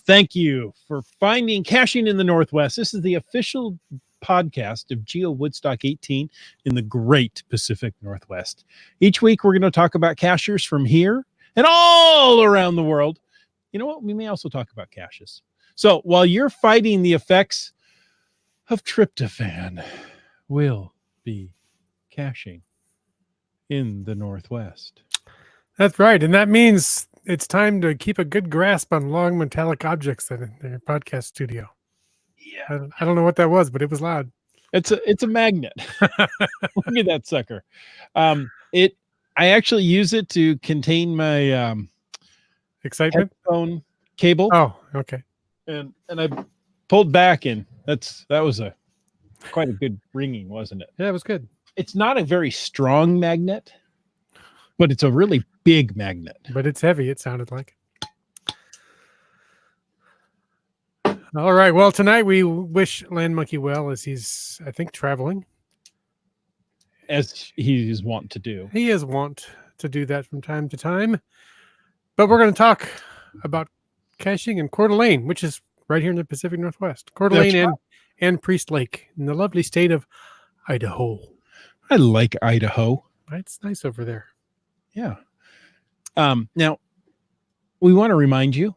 Thank you for finding Caching in the Northwest. This is the official podcast of GeoWoodstock 18 in the great Pacific Northwest. Each week, we're going to talk about cachers from here and all around the world. You know what? We may also talk about caches. So while you're fighting the effects of tryptophan, we'll be caching in the Northwest. That's right. And that means it's time to keep a good grasp on long metallic objects that in your podcast studio. Yeah. I don't know what that was, but it was loud. It's a magnet. Look at that sucker. I actually use it to contain my excitement headphone cable. Oh, okay. And I pulled back, and that was quite a good ringing, wasn't it? Yeah, it was good. It's not a very strong magnet, but it's a really big magnet. But it's heavy, it sounded like. All right. Well, tonight we wish Land Monkey well as he's, I think, traveling. As he is wont to do. He is wont to do that from time to time. But we're going to talk about caching in Coeur d'Alene, which is right here in the Pacific Northwest. Coeur d'Alene and Priest Lake in the lovely state of Idaho. I like Idaho. It's nice over there. Yeah. Now, we want to remind you,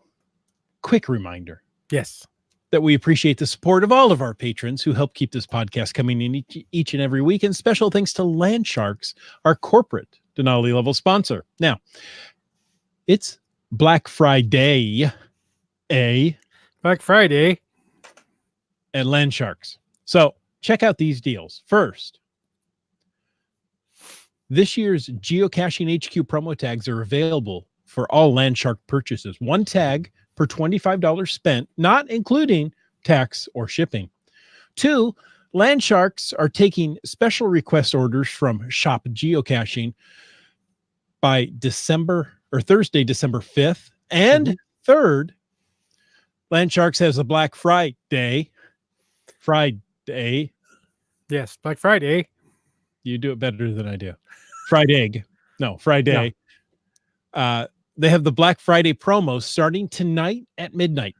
quick reminder. Yes. That we appreciate the support of all of our patrons who help keep this podcast coming in each and every week. And special thanks to Land Sharks, our corporate Denali level sponsor. Now, it's Black Friday, Black Friday at Land Sharks. So check out these deals. First, this year's Geocaching HQ promo tags are available for all Land Shark purchases. One tag per $25 spent, not including tax or shipping. 2, Land Sharks are taking special request orders from Shop Geocaching by Thursday, December 5th. And third, Land Sharks has a Black Friday. Yes, Black Friday. You do it better than I do. Friday. They have the Black Friday promos starting tonight at midnight.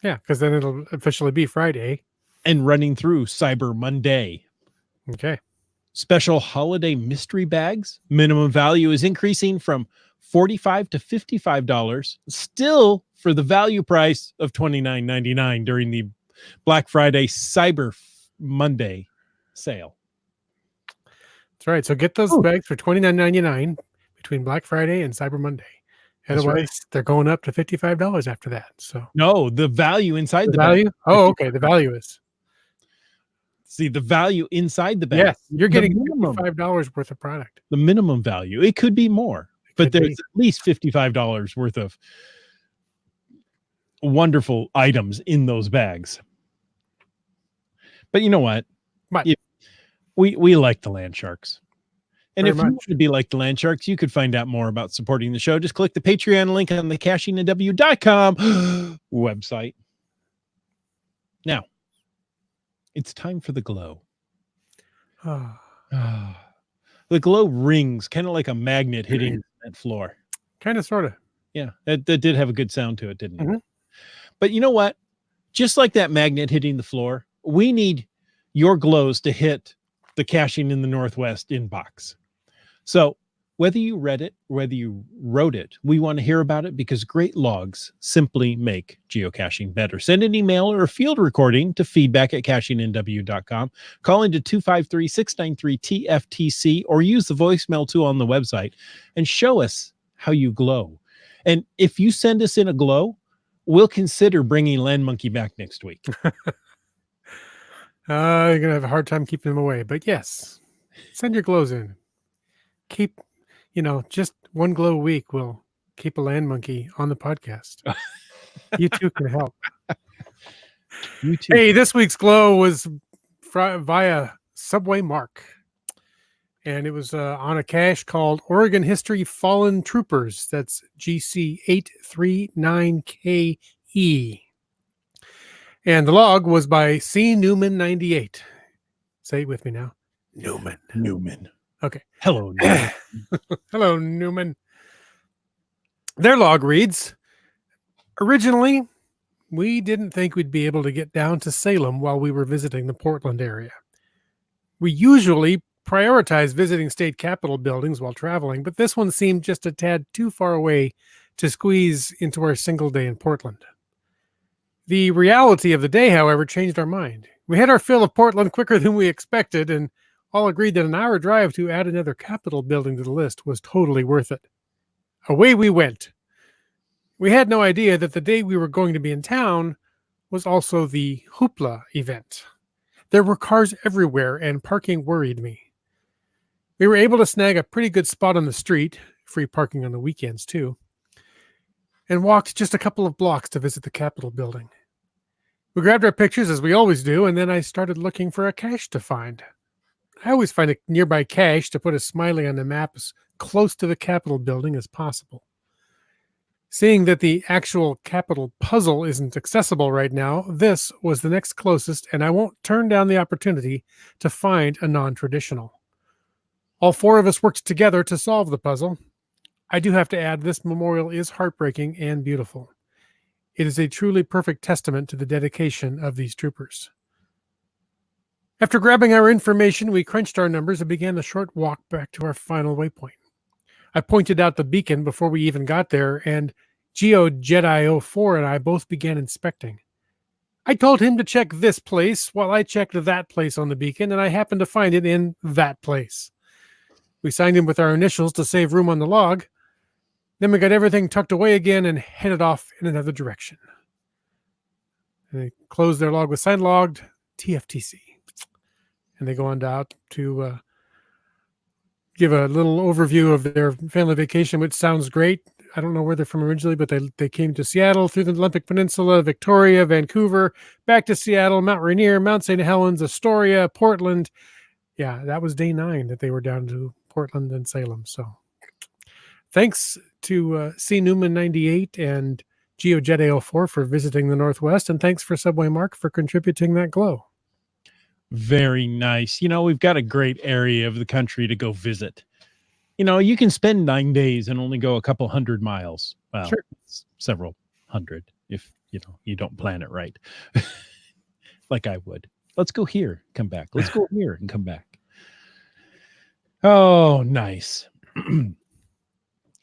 Yeah, because then it'll officially be Friday. And running through Cyber Monday. Okay. Special holiday mystery bags. Minimum value is increasing from $45 to $55, still for the value price of $29.99 during the Black Friday Cyber Monday sale. That's right. So get those bags for $29.99 between Black Friday and Cyber Monday. Otherwise, they're going up to $55 after that. So no, the value inside the value. Bag. Oh, okay. The value is. See, the value inside the bag. Yes, you're getting $55 worth of product. The minimum value. It could be more, but there's at least $55 worth of wonderful items in those bags. But you know what? We like the Land Sharks. And if you want to be like the Land Sharks, you could find out more about supporting the show. Just click the Patreon link on the cachingandw.com website. Now, it's time for the glow. The glow rings, kind of like a magnet hitting that floor. Kind of, sort of. Yeah, that did have a good sound to it, didn't it? But you know what? Just like that magnet hitting the floor, we need your glows to hit the Caching in the Northwest inbox. So whether you read it, whether you wrote it, we want to hear about it because great logs simply make geocaching better. Send an email or a field recording to feedback@cachingandw.com. Call into 253-693-TFTC or use the voicemail tool on the website and show us how you glow. And if you send us in a glow, we'll consider bringing Land Monkey back next week. You're going to have a hard time keeping them away. But yes, send your glows in. Keep, just one glow a week will keep a Land Monkey on the podcast. You too can help. You too. Hey, this week's glow was via Subway Mark. And it was on a cache called Oregon History Fallen Troopers. That's GC839KE. And the log was by C. Newman 98. Say it with me now. Newman. Newman. Okay. Hello, Newman. Hello, Newman. Their log reads, originally, we didn't think we'd be able to get down to Salem while we were visiting the Portland area. We usually prioritize visiting state capitol buildings while traveling, but this one seemed just a tad too far away to squeeze into our single day in Portland. The reality of the day, however, changed our mind. We had our fill of Portland quicker than we expected, and all agreed that an hour drive to add another capitol building to the list was totally worth it. Away we went. We had no idea that the day we were going to be in town was also the Hoopla event. There were cars everywhere, and parking worried me. We were able to snag a pretty good spot on the street, free parking on the weekends too, and walked just a couple of blocks to visit the Capitol building. We grabbed our pictures as we always do, and then I started looking for a cache to find. I always find a nearby cache to put a smiley on the map as close to the Capitol building as possible. Seeing that the actual Capitol puzzle isn't accessible right now, this was the next closest, and I won't turn down the opportunity to find a non-traditional. All four of us worked together to solve the puzzle. I do have to add, this memorial is heartbreaking and beautiful. It is a truly perfect testament to the dedication of these troopers. After grabbing our information, we crunched our numbers and began the short walk back to our final waypoint. I pointed out the beacon before we even got there, and GeoJedi04 and I both began inspecting. I told him to check this place while I checked that place on the beacon, and I happened to find it in that place. We signed in with our initials to save room on the log. Then we got everything tucked away again and headed off in another direction. And they closed their log with signed logged TFTC. And they go on out to give a little overview of their family vacation, which sounds great. I don't know where they're from originally, but they came to Seattle through the Olympic Peninsula, Victoria, Vancouver, back to Seattle, Mount Rainier, Mount St. Helens, Astoria, Portland. Yeah, that was day 9 that they were down to Portland and Salem. So thanks to C. Newman 98 and GeoJedi04 for visiting the Northwest, and thanks for Subway Mark for contributing that glow. Very nice. You know, we've got a great area of the country to go visit. You know, you can spend 9 days and only go a couple hundred miles. Well, Sure. Several hundred if, you don't plan it right. Like I would. Let's go here, come back. Let's go here and come back. Oh, nice.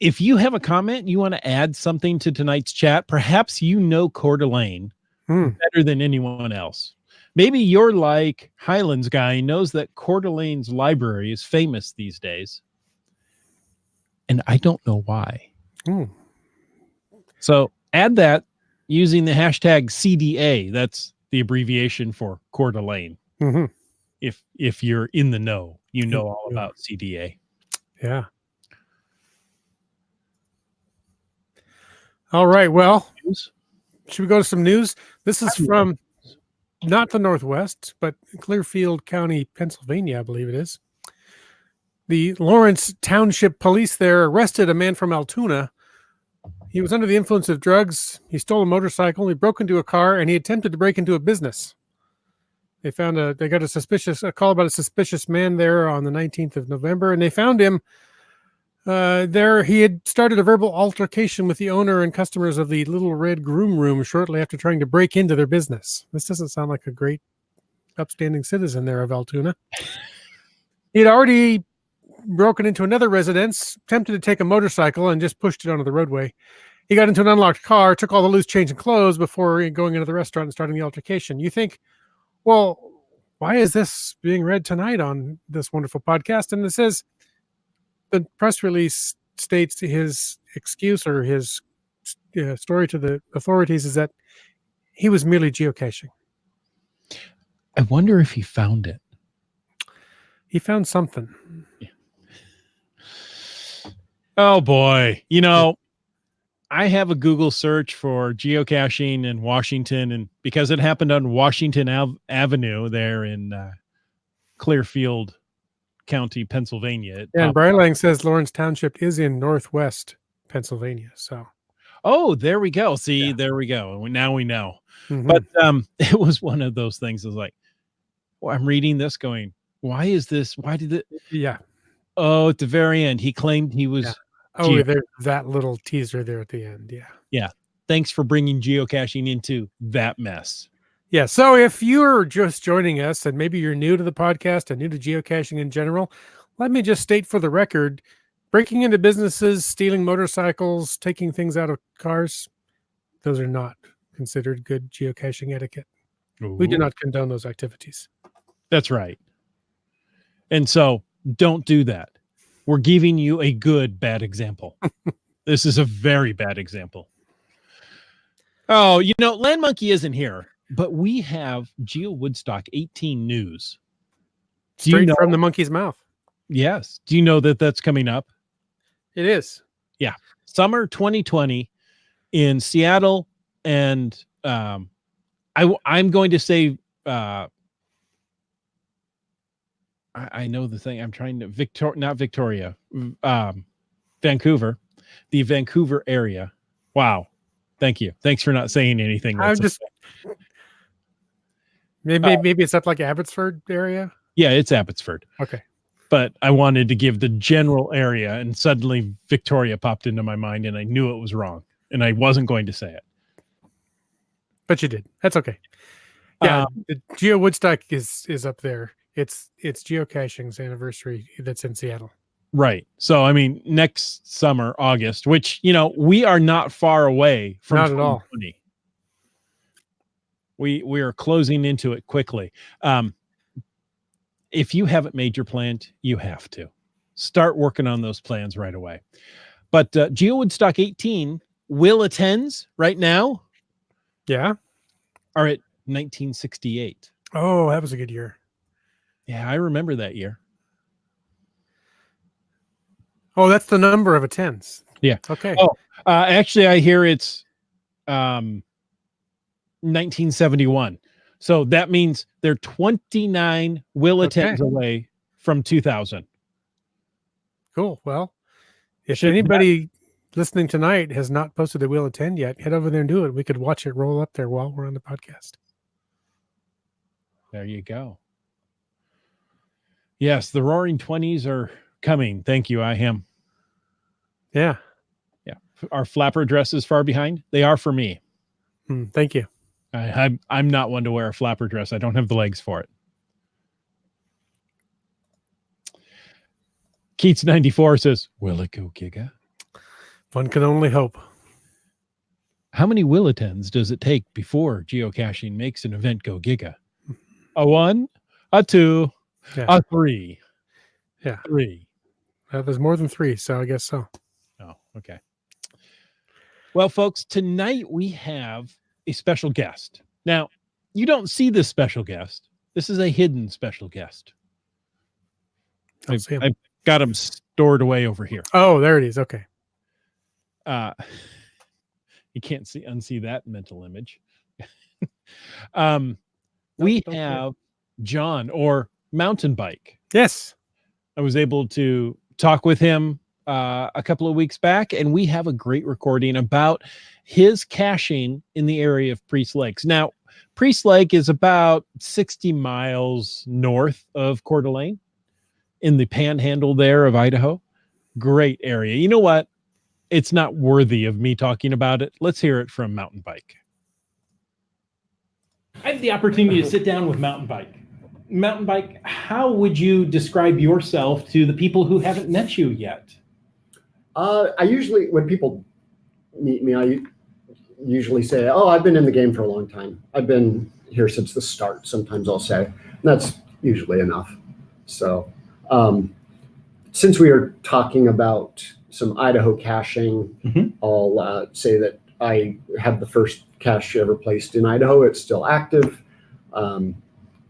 If you have a comment, you want to add something to tonight's chat, perhaps you know Coeur d'Alene better than anyone else. Maybe you're like Highlands guy, knows that Coeur d'Alene's library is famous these days. And I don't know why. So add that using the hashtag CDA. That's the abbreviation for Coeur d'Alene. If you're in the know, you know all about CDA. Yeah. All right. Well, should we go to some news? This is from not the Northwest, but Clearfield County, Pennsylvania, I believe it is. The Lawrence Township Police there arrested a man from Altoona. He was under the influence of drugs. He stole a motorcycle. He broke into a car, and he attempted to break into a business. They got a call about a suspicious man there on the 19th of November, and they found him there. He had started a verbal altercation with the owner and customers of the Little Red Groom Room shortly after trying to break into their business. This doesn't sound like a great upstanding citizen there of Altoona. He had already broken into another residence, attempted to take a motorcycle, and just pushed it onto the roadway. He got into an unlocked car, took all the loose change and clothes before going into the restaurant and starting the altercation. You think, well, why is this being read tonight on this wonderful podcast? And it says the press release states his excuse or his story to the authorities is that he was merely geocaching. I wonder if he found it. He found something. Yeah. Oh boy. I have a Google search for geocaching in Washington, and because it happened on Washington Avenue there in Clearfield County, Pennsylvania. And Brylang says Lawrence Township is in Northwest Pennsylvania. So, there we go. See, There we go. Now we know. But it was one of those things. It was like, well, I'm reading this going, why is this? Why did it? Yeah. Oh, at the very end, he claimed he was Oh, there's that little teaser there at the end. Yeah. Yeah. Thanks for bringing geocaching into that mess. Yeah. So if you're just joining us and maybe you're new to the podcast and new to geocaching in general, let me just state for the record, breaking into businesses, stealing motorcycles, taking things out of cars, those are not considered good geocaching etiquette. We do Ooh. not condone those activities. That's right. And so don't do that. We're giving you a good, bad example. This is a very bad example. Oh, Land Monkey isn't here, but we have GeoWoodstock 18 news. Straight from the monkey's mouth. Yes. Do you know that that's coming up? It is. Yeah. Summer 2020 in Seattle. And I'm going to say, I know the thing. I'm trying to not Victoria, Vancouver, the Vancouver area. Wow. Thank you. Thanks for not saying anything. I'm just maybe it's up like Abbotsford area. Yeah, it's Abbotsford. Okay. But I wanted to give the general area, and suddenly Victoria popped into my mind, and I knew it was wrong, and I wasn't going to say it. But you did. That's okay. Yeah, the GeoWoodstock is up there. It's geocaching's anniversary that's in Seattle. Right. So, I mean, next summer, August, which, we are not far away from not at all. We are closing into it quickly. If you haven't made your plan, you have to start working on those plans right away. But GeoWoodstock 18 will attends right now. Yeah. Are at 1968. Oh, that was a good year. Yeah, I remember that year. Oh, that's the number of attends. Yeah. Okay. Oh, actually, I hear it's 1971. So that means they're 29 will attends away from 2000. Cool. Well, if anybody listening tonight has not posted a will attend yet, head over there and do it. We could watch it roll up there while we're on the podcast. There you go. Yes, the Roaring 20s are coming. Thank you, IHAM. Yeah. Yeah. Are flapper dresses far behind? They are for me. Thank you. I'm not one to wear a flapper dress. I don't have the legs for it. Keats 94 says, will it go giga? One can only hope. How many will attends does it take before geocaching makes an event go giga? A 1, a 2, a 3. Yeah. 3. There's more than 3, so I guess so. Oh, okay. Well, folks, tonight we have a special guest. Now, you don't see this special guest. This is a hidden special guest. I've got him stored away over here. Oh, there it is. Okay. You can't unsee that mental image. We have John, or Mountain Bike. Yes. I was able to talk with him a couple of weeks back, and we have a great recording about his caching in the area of Priest Lakes. Now, Priest Lake is about 60 miles north of Coeur d'Alene in the panhandle there of Idaho. Great area. You know what? It's not worthy of me talking about it. Let's hear it from Mountain Bike. I had the opportunity to sit down with Mountain Bike. Mountain Bike, how would you describe yourself to the people who haven't met you yet? I usually, when people meet me, I usually say, oh, I've been in the game for a long time. I've been here since the start. Sometimes I'll say, and that's usually enough. So since we are talking about some Idaho caching, I'll say that I have the first cache ever placed in Idaho. It's still active.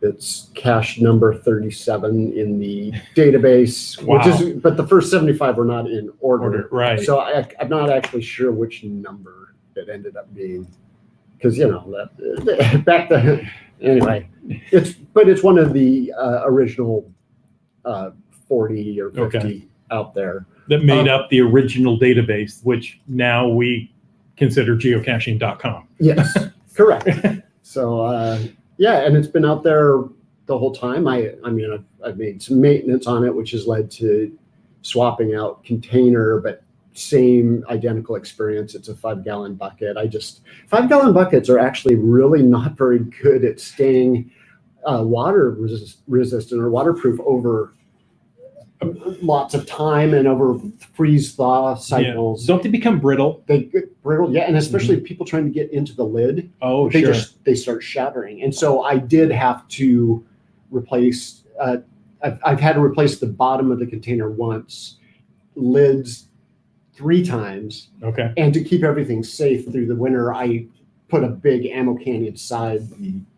It's cache number 37 in the database, Wow. but the first 75 were not in order. Right. So I'm not actually sure which number it ended up being, because that back then. Anyway, it's one of the original 40 or 50 out there that made up the original database, which now we consider geocaching.com. Yes, correct. So yeah, and it's been out there the whole time. I've made some maintenance on it, which has led to swapping out container, but same identical experience. It's a 5-gallon bucket. 5-gallon buckets are actually really not very good at staying water resistant or waterproof over lots of time and over freeze thaw cycles. Don't they become brittle? They get brittle, yeah, and especially people trying to get into the lid. Oh, they sure. they start shattering, and so I did have to replace. I've had to replace the bottom of the container once, lids 3 times. Okay. And to keep everything safe through the winter, I put a big ammo can inside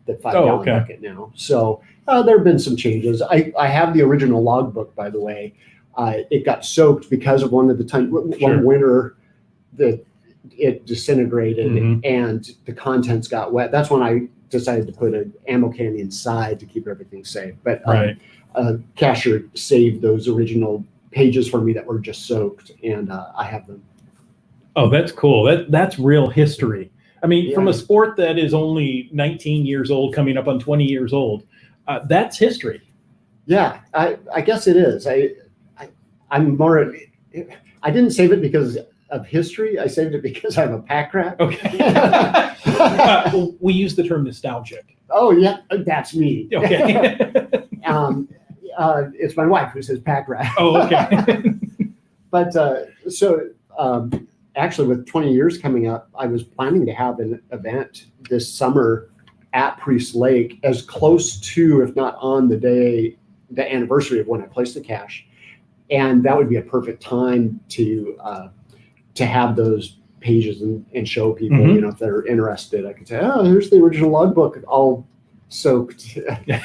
the 5-gallon bucket now. So there have been some changes. I have the original logbook, by the way. It got soaked because of one winter that it disintegrated and the contents got wet. That's when I decided to put an ammo can inside to keep everything safe. But Cashier saved those original pages for me that were just soaked, and I have them. Oh, that's cool. That's real history. I mean, from a sport that is only 19 years old, coming up on 20 years old, that's history. Yeah, I guess it is. I'm more. I didn't save it because of history. I saved it because I'm a pack rat. Okay. We use the term nostalgic. Oh yeah, that's me. Okay. It's my wife who says pack rat. Oh, okay. But actually, with 20 years coming up, I was planning to have an event this summer at Priest Lake, as close to, if not on the anniversary of when I placed the cache, and that would be a perfect time to have those pages and show people, if they're interested. I could say, oh, here's the original logbook, all soaked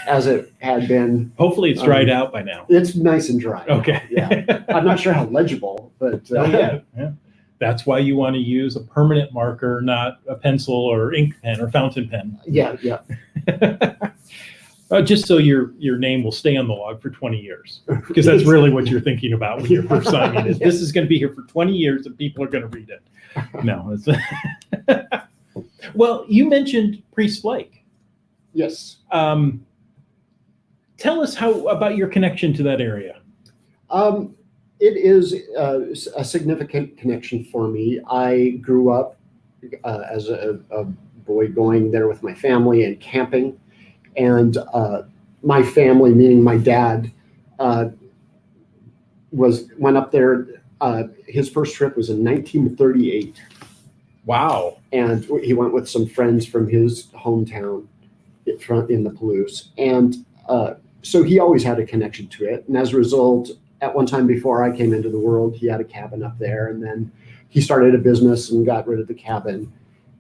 as it had been. Hopefully, it's dried out by now. It's nice and dry. Okay. Yeah, I'm not sure how legible, but yeah. That's why you want to use a permanent marker, not a pencil or ink pen or fountain pen. Yeah. Just so your name will stay on the log for 20 years, because that's really what you're thinking about when you're first signing it. This is going to be here for 20 years and people are going to read it. No. Well, you mentioned Priest Lake. Yes. Tell us about your connection to that area. It is a significant connection for me. I grew up as a boy going there with my family and camping. And my family, meaning my dad, went up there. His first trip was in 1938. Wow. And he went with some friends from his hometown in the Palouse. And so he always had a connection to it. And as a result, at one time before I came into the world, he had a cabin up there, and then he started a business and got rid of the cabin.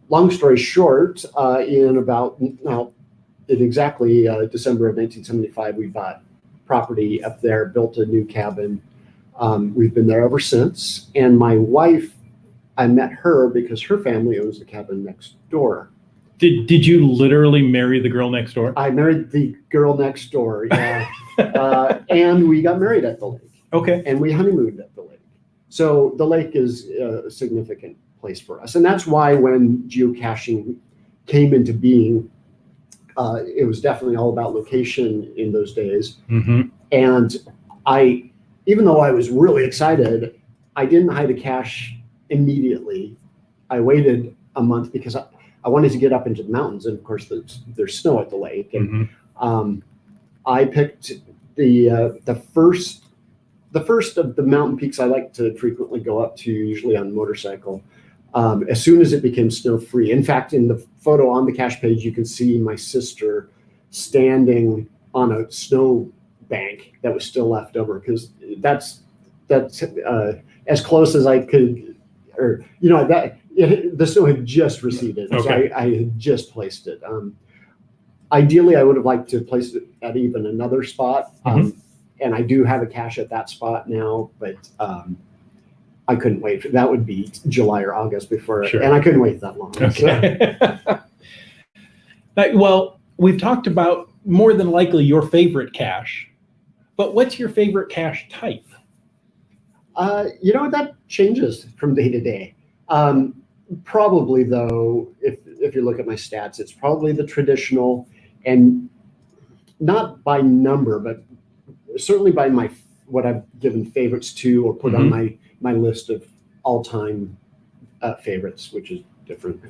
Long story short, in exactly December of 1975, we bought property up there, built a new cabin. We've been there ever since. And my wife, I met her because her family owns the cabin next door. Did you literally marry the girl next door? I married the girl next door, yeah. And we got married at the lake. Okay. And we honeymooned at the lake. So the lake is a significant place for us. And that's why when geocaching came into being, it was definitely all about location in those days. And even though I was really excited, I didn't hide a cache immediately. I waited a month because I wanted to get up into the mountains. And of course, there's snow at the lake. And I picked the first of the mountain peaks I like to frequently go up to, usually on a motorcycle, as soon as it became snow free. In fact, in the photo on the cache page, you can see my sister standing on a snow bank that was still left over, because that's as close as I could, or the snow had just receded. Okay. So I had just placed it. Ideally, I would have liked to place it at even another spot. And I do have a cache at that spot now, but I couldn't wait. That would be July or August before, and I couldn't wait that long. Okay. Well, we've talked about more than likely your favorite cache, but what's your favorite cache type? That changes from day to day. Probably though, if you look at my stats, it's probably the traditional, and not by number, but certainly by what I've given favorites to or put on my list of all-time favorites, which is different.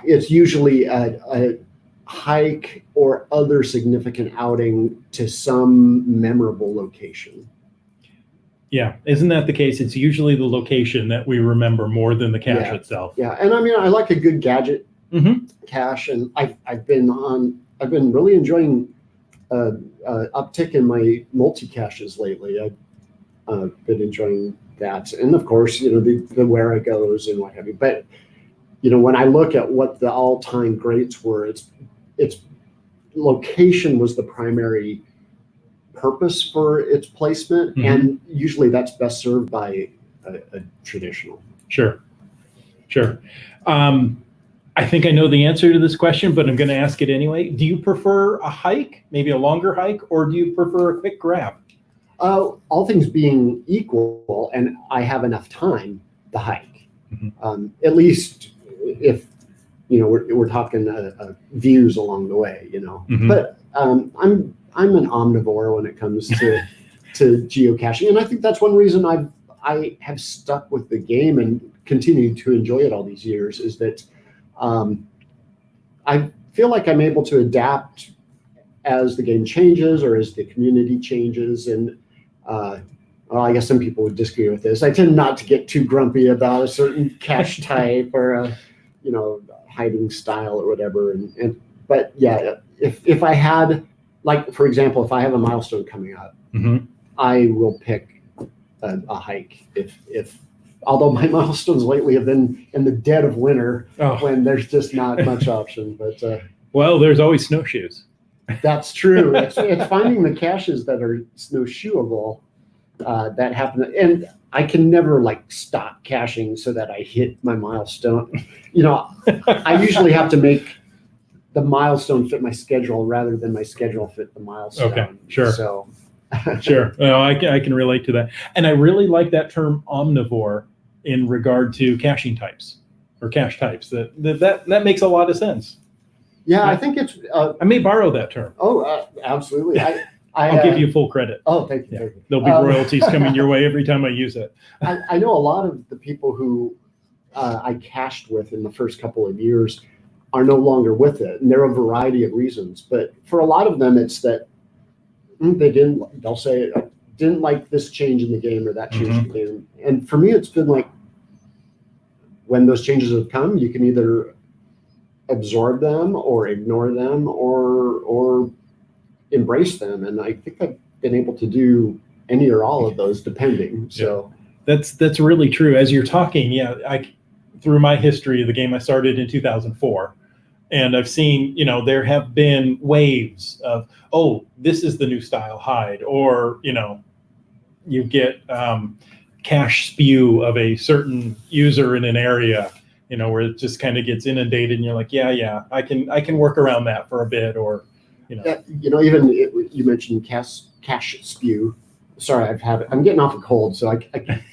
It's usually a hike or other significant outing to some memorable location. Yeah, isn't that the case? It's usually the location that we remember more than the cache itself. Yeah, and I mean, I like a good gadget cache, and I've been really enjoying uptick in my multi-caches lately. I've been enjoying that, and of course, the where it goes and what have you. But when I look at what the all-time greats were, its location was the primary purpose for its placement, and usually that's best served by a traditional. Sure. I think I know the answer to this question, but I'm going to ask it anyway. Do you prefer a hike, maybe a longer hike, or do you prefer a quick grab? All things being equal, and I have enough time, the hike. At least if we're talking views along the way, But I'm an omnivore when it comes to geocaching, and I think that's one reason I have stuck with the game and continued to enjoy it all these years, is that I feel like I'm able to adapt as the game changes or as the community changes. And well, I guess some people would disagree with this. I tend not to get too grumpy about a certain cache type or a hiding style or whatever. But yeah, if I had, like, for example, if I have a milestone coming up, I will pick a hike. If although my milestones lately have been in the dead of winter when there's just not much option. But well, there's always snowshoes. That's true. It's finding the caches that are snowshoeable that happen, and I can never stop caching so that I hit my milestone. I usually have to make the milestone fit my schedule rather than my schedule fit the milestone. Okay, sure. So, sure. No, I can relate to that, and I really like that term omnivore in regard to caching types or cache types. That makes a lot of sense. Yeah, I think it's. I may borrow that term. Oh, absolutely. I'll give you full credit. Oh, thank you. Yeah. There'll be royalties coming your way every time I use it. I know a lot of the people who I cached with in the first couple of years are no longer with it, and there are a variety of reasons. But for a lot of them, it's that they'll say, I didn't like this change in the game or that change in the game. And for me, it's been like, when those changes have come, you can either absorb them or ignore them or embrace them. And I think I've been able to do any or all of those depending. So that's really true. As you're talking, through my history of the game, I started in 2004. And I've seen, there have been waves of, this is the new style hide, or, you get cache spew of a certain user in an area, where it just kind of gets inundated, and you're like, I can work around that for a bit, or, even you mentioned cache spew. Sorry, I'm getting off a cold, so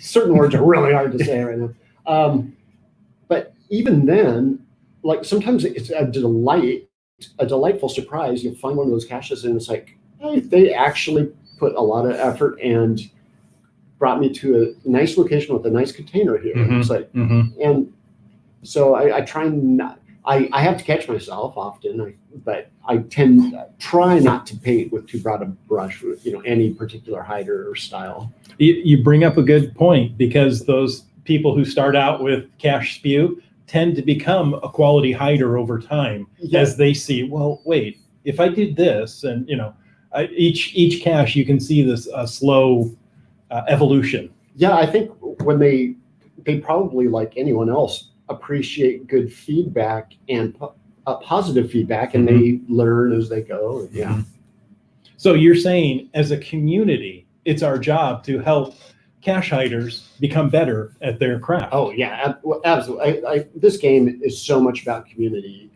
certain words are really hard to say right now. But even then, sometimes it's a delightful surprise. You'll find one of those caches and it's like, hey, they actually put a lot of effort and brought me to a nice location with a nice container here. It's like, and so I try not. I have to catch myself often, but I try not to paint with too broad a brush with any particular hider or style. You bring up a good point, because those people who start out with cache spew tend to become a quality hider over time, as they see, well, wait, if I did this, and each cache, you can see this slow evolution. Yeah, I think when they probably, like anyone else, appreciate good feedback and positive feedback, and they learn as they go. So you're saying, as a community, it's our job to help cache hiders become better at their craft. Oh yeah, absolutely. This game is so much about community,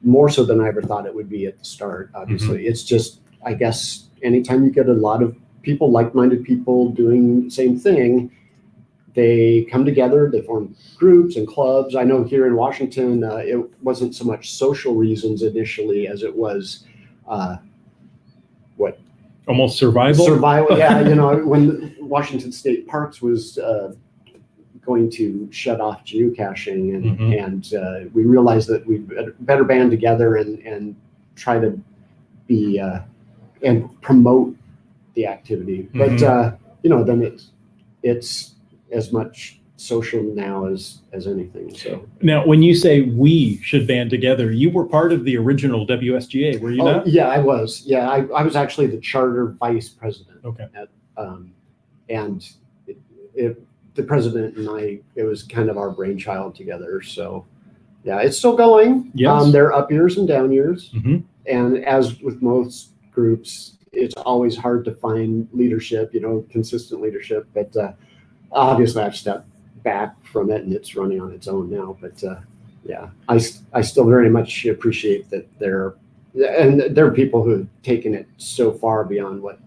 more so than I ever thought it would be at the start. Obviously, it's just, I guess, anytime you get a lot of people, like-minded people doing the same thing, they come together, they form groups and clubs. I know here in Washington, it wasn't so much social reasons initially as it was Almost survival. Survival, yeah. When Washington State Parks was going to shut off geocaching, and we realized that we better band together and try to be and promote the activity. But then it's as much social now as anything. So now, when you say we should band together, you were part of the original WSGA, were you not? Yeah, I was. Yeah, I was actually the charter vice president. Okay. And the president and I, it was kind of our brainchild together. So yeah, it's still going. Yes. There are up years and down years. Mm-hmm. And as with most groups, it's always hard to find leadership, consistent leadership. But obviously I've stepped back from it and it's running on its own now. But yeah, I still very much appreciate that there are people who have taken it so far beyond what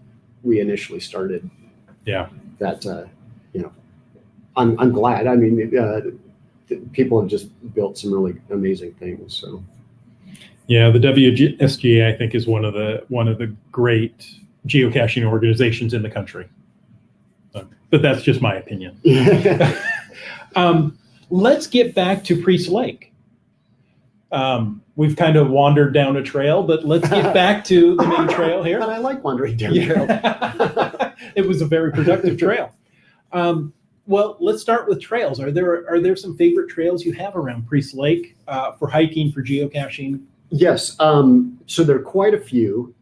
we initially started. Yeah. That, I'm glad. I mean, people have just built some really amazing things. So. Yeah, the WSGA I think is one of the great geocaching organizations in the country. But that's just my opinion. Let's get back to Priest Lake. We've kind of wandered down a trail, but let's get back to the main trail here. But I like wandering down trail. It was a very productive trail. Well, let's start with trails. Are there some favorite trails you have around Priest Lake for hiking, for geocaching? Yes. So there are quite a few.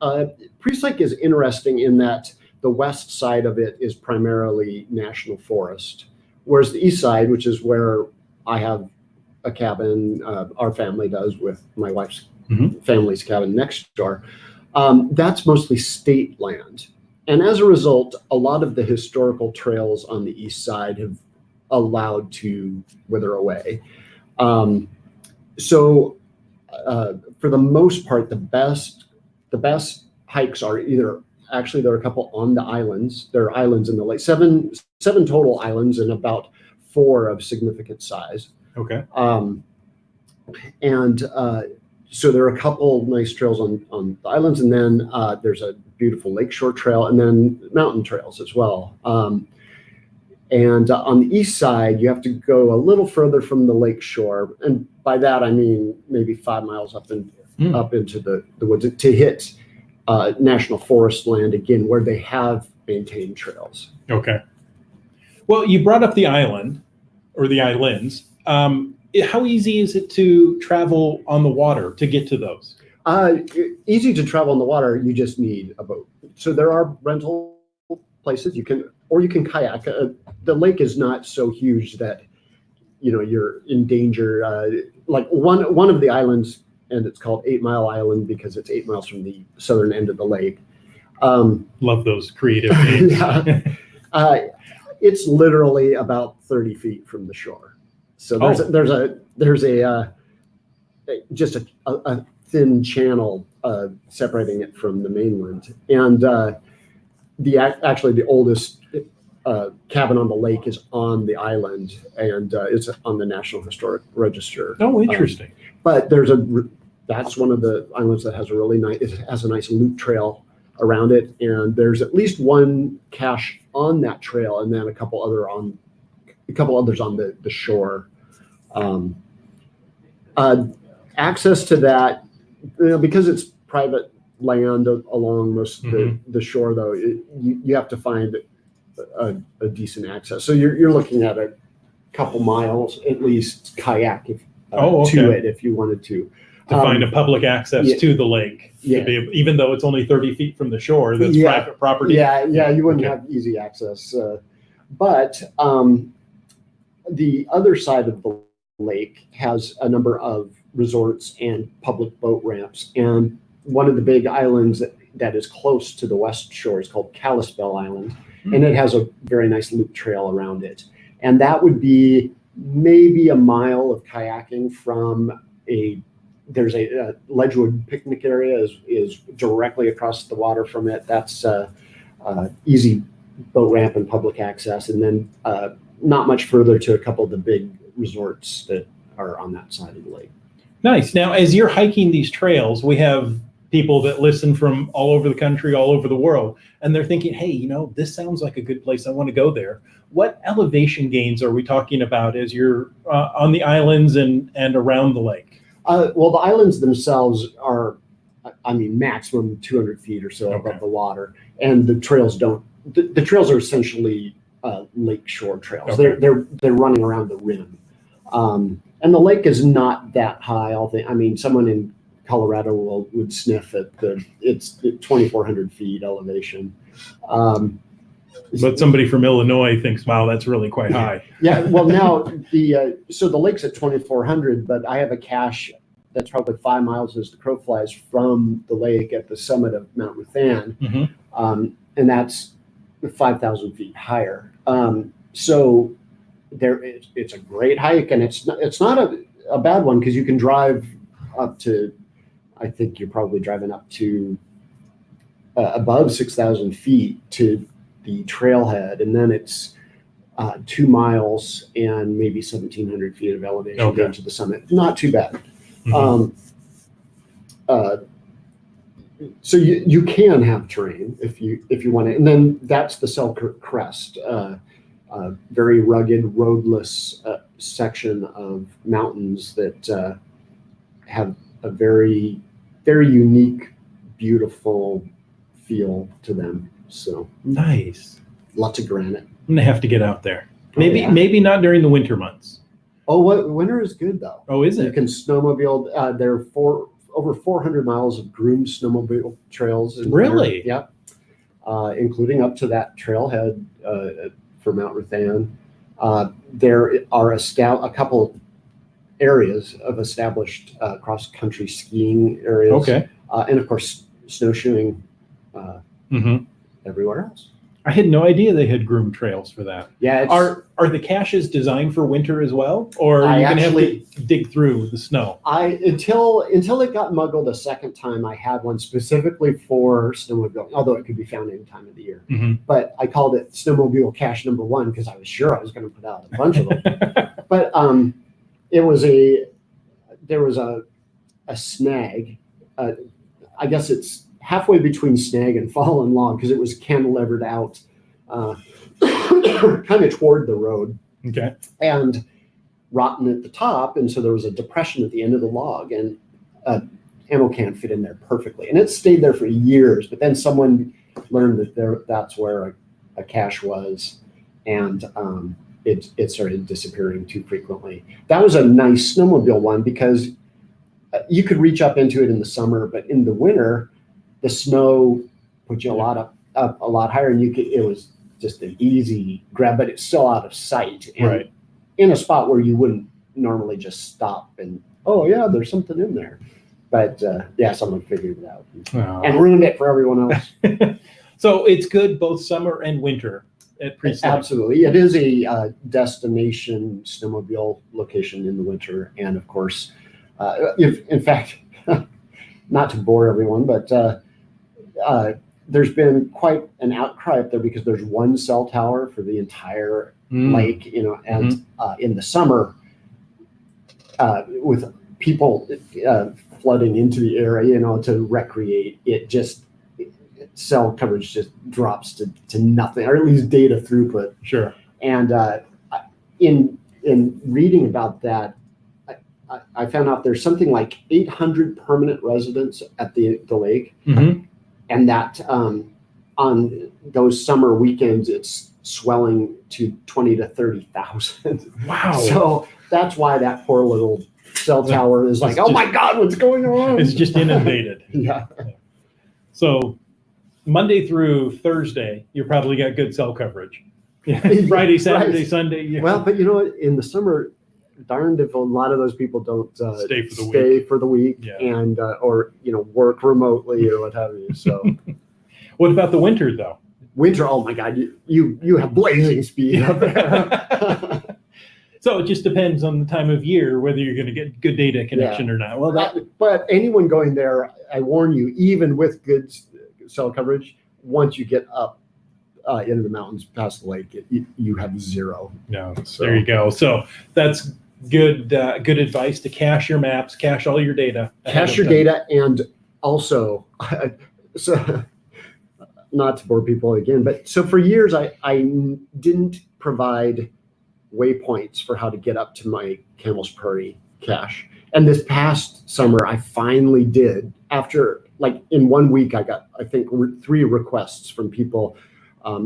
Priest Lake is interesting in that the west side of it is primarily national forest, whereas the east side, which is where I have a cabin, our family does with my wife's family's cabin next door, that's mostly state land. And as a result, a lot of the historical trails on the east side have allowed to wither away. So for the most part, the best hikes are there are a couple on the islands. There are islands in the lake, seven total islands and about 4 of significant size. Okay. So there are a couple nice trails on the islands, and then there's a beautiful lakeshore trail, and then mountain trails as well. And on the east side, you have to go a little further from the lakeshore, and by that I mean maybe 5 miles up into the woods to hit national forest land again, where they have maintained trails. Okay. Well, you brought up the island or the islands. How easy is it to travel on the water to get to those? Easy to travel on the water. You just need a boat. So there are rental places you can kayak. The lake is not so huge that you're in danger. Like one of the islands, and it's called 8 Mile Island because it's 8 miles from the southern end of the lake. Love those creative names. Yeah. It's literally about 30 feet from the shore. So there's just a thin channel separating it from the mainland, and actually the oldest cabin on the lake is on the island, and it's on the National Historic Register. Oh, interesting. But that's one of the islands that has a nice loop trail around it, and there's at least one cache on that trail, and then a couple others on the shore. Access to that, because it's private land along most of the shore, though, you have to find a decent access. So you're looking at a couple miles at least kayak to it if you wanted to. To find a public access to the lake, even though it's only 30 feet from the shore, that's private property. Yeah, you wouldn't have easy access. But the other side of the lake has a number of resorts and public boat ramps. And one of the big islands that is close to the west shore is called Kalispell Island. And it has a very nice loop trail around it. And that would be maybe a mile of kayaking from there's a Ledgewood picnic area is directly across the water from it. That's easy boat ramp and public access. And then not much further to a couple of the big resorts that are on that side of the lake. Nice. Now, as you're hiking these trails, we have people that listen from all over the country, all over the world, and they're thinking, hey, this sounds like a good place. I want to go there. What elevation gains are we talking about as you're on the islands and around the lake? Well, the islands themselves are, maximum 200 feet or so above the water, and the trails don't. The trails are essentially lakeshore trails. Okay. They're running around the rim, and the lake is not that high. Someone in Colorado would sniff at it's 2,400 feet elevation. But somebody from Illinois thinks, wow, that's really quite high. Yeah. Well, now so the lake's at 2,400, but I have a cache that's probably 5 miles as the crow flies from the lake at the summit of Mount Ruthan, and that's 5,000 feet higher. So it's a great hike, and it's not a bad one because you can drive up to, I think you're probably driving up to above 6,000 feet to the trailhead, and then it's 2 miles and maybe 1,700 feet of elevation down to the summit. Not too bad. So you can have terrain if you want it, and then that's the Selkirk Crest, very rugged, roadless section of mountains that have a very, very unique, beautiful feel to them. So nice. Lots of granite. I'm gonna have to get out there. Maybe not during the winter months. Oh, winter is good though. Oh, is it? You can snowmobile. There are over 400 miles of groomed snowmobile trails. Really? Yeah. Including up to that trailhead for Mount Ruthan. There are a couple areas of established cross-country skiing areas. Okay. And of course, snowshoeing everywhere else. I had no idea they had groomed trails for that. Yeah. Are the caches designed for winter as well, or are you going to have to dig through the snow? Until it got muggled a second time, I had one specifically for snowmobiling, although it could be found any time of the year. But I called it Snowmobile Cache Number 1 because I was sure I was going to put out a bunch of them. But there was a snag. I guess it's halfway between snag and fallen log because it was cantilevered out kind of toward the road. Okay. And rotten at the top, and so there was a depression at the end of the log, and ammo can fit in there perfectly. And it stayed there for years, but then someone learned that that's where a cache was, and it started disappearing too frequently. That was a nice snowmobile one because you could reach up into it in the summer, but in the winter, the snow put you up a lot higher, and it was just an easy grab, but it's still out of sight. And in a spot where you wouldn't normally just stop and, oh yeah, there's something in there. But someone figured it out and ruined it for everyone else. So it's good both summer and winter at Priest Lake. Absolutely. It is a destination snowmobile location in the winter. And of course, in fact, not to bore everyone, but there's been quite an outcry up there because there's one cell tower for the entire lake, and in the summer, with people flooding into the area, to recreate, cell coverage just drops to nothing, or at least data throughput. Sure. And in reading about that, I found out there's something like 800 permanent residents at the lake. And that on those summer weekends, it's swelling to 20 to 30,000. Wow. So that's why that poor little cell tower is like, oh my God, what's going on? It's just inundated. Yeah. So Monday through Thursday, you probably got good cell coverage. Friday, Saturday, Sunday. Well, but in the summer, darned if a lot of those people don't stay for the week and or work remotely or what have you. So what about the winter though? Winter, oh my God, you have blazing speed up there. So it just depends on the time of year whether you're going to get good data connection or not. Well, but anyone going there, I warn you, even with good cell coverage, once you get up into the mountains past the lake, you have zero. No, so there you go. So that's good advice to cache your maps, cache all your data. Cache your data, and also, so not to bore people again, but so for years I didn't provide waypoints for how to get up to my Camel's Prairie cache. And this past summer, I finally did. After, like, in 1 week, I got, I think, 3 requests from people,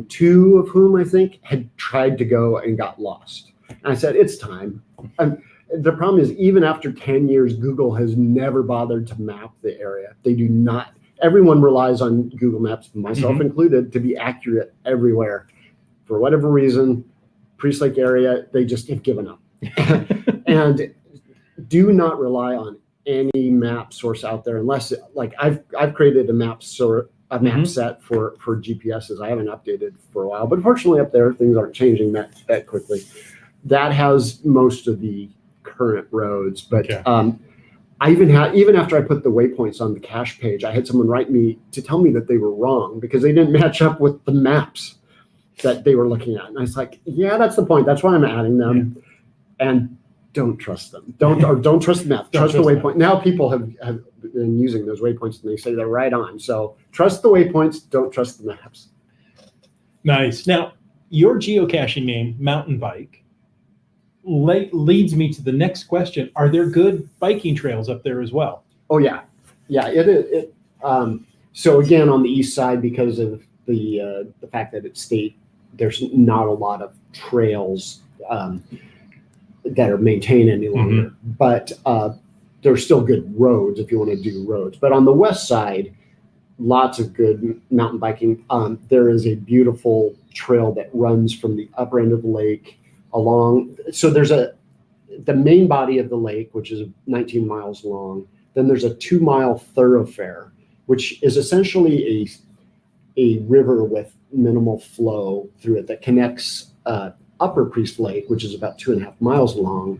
2 of whom I think had tried to go and got lost. And I said, it's time. And the problem is, even after 10 years, Google has never bothered to map the area. They do not. Everyone relies on Google Maps, myself included, to be accurate everywhere. For whatever reason, Priest Lake area, they just have given up. And do not rely on any map source out there unless, like, I've created a map set for GPSs. I haven't updated for a while, but fortunately up there things aren't changing that quickly. That has most of the current roads, but I even after I put the waypoints on the cache page, I had someone write me to tell me that they were wrong because they didn't match up with the maps that they were looking at. And I was like, yeah, that's the point. That's why I'm adding them. Yeah. And don't trust them. Don't trust the map. Trust the waypoint. Now people have been using those waypoints and they say they're right on. So trust the waypoints. Don't trust the maps. Nice. Now, your geocaching name, Mountain Bike, leads me to the next question. Are there good biking trails up there as well? Oh yeah. So again, on the east side, because of the fact that it's state, there's not a lot of trails that are maintained any longer, but there's still good roads if you want to do roads. But on the west side, lots of good mountain biking. There is a beautiful trail that runs from the upper end of the lake along. So there's the main body of the lake, which is 19 miles long. Then there's a 2-mile thoroughfare, which is essentially a river with minimal flow through it that connects Upper Priest Lake, which is about 2.5 miles long,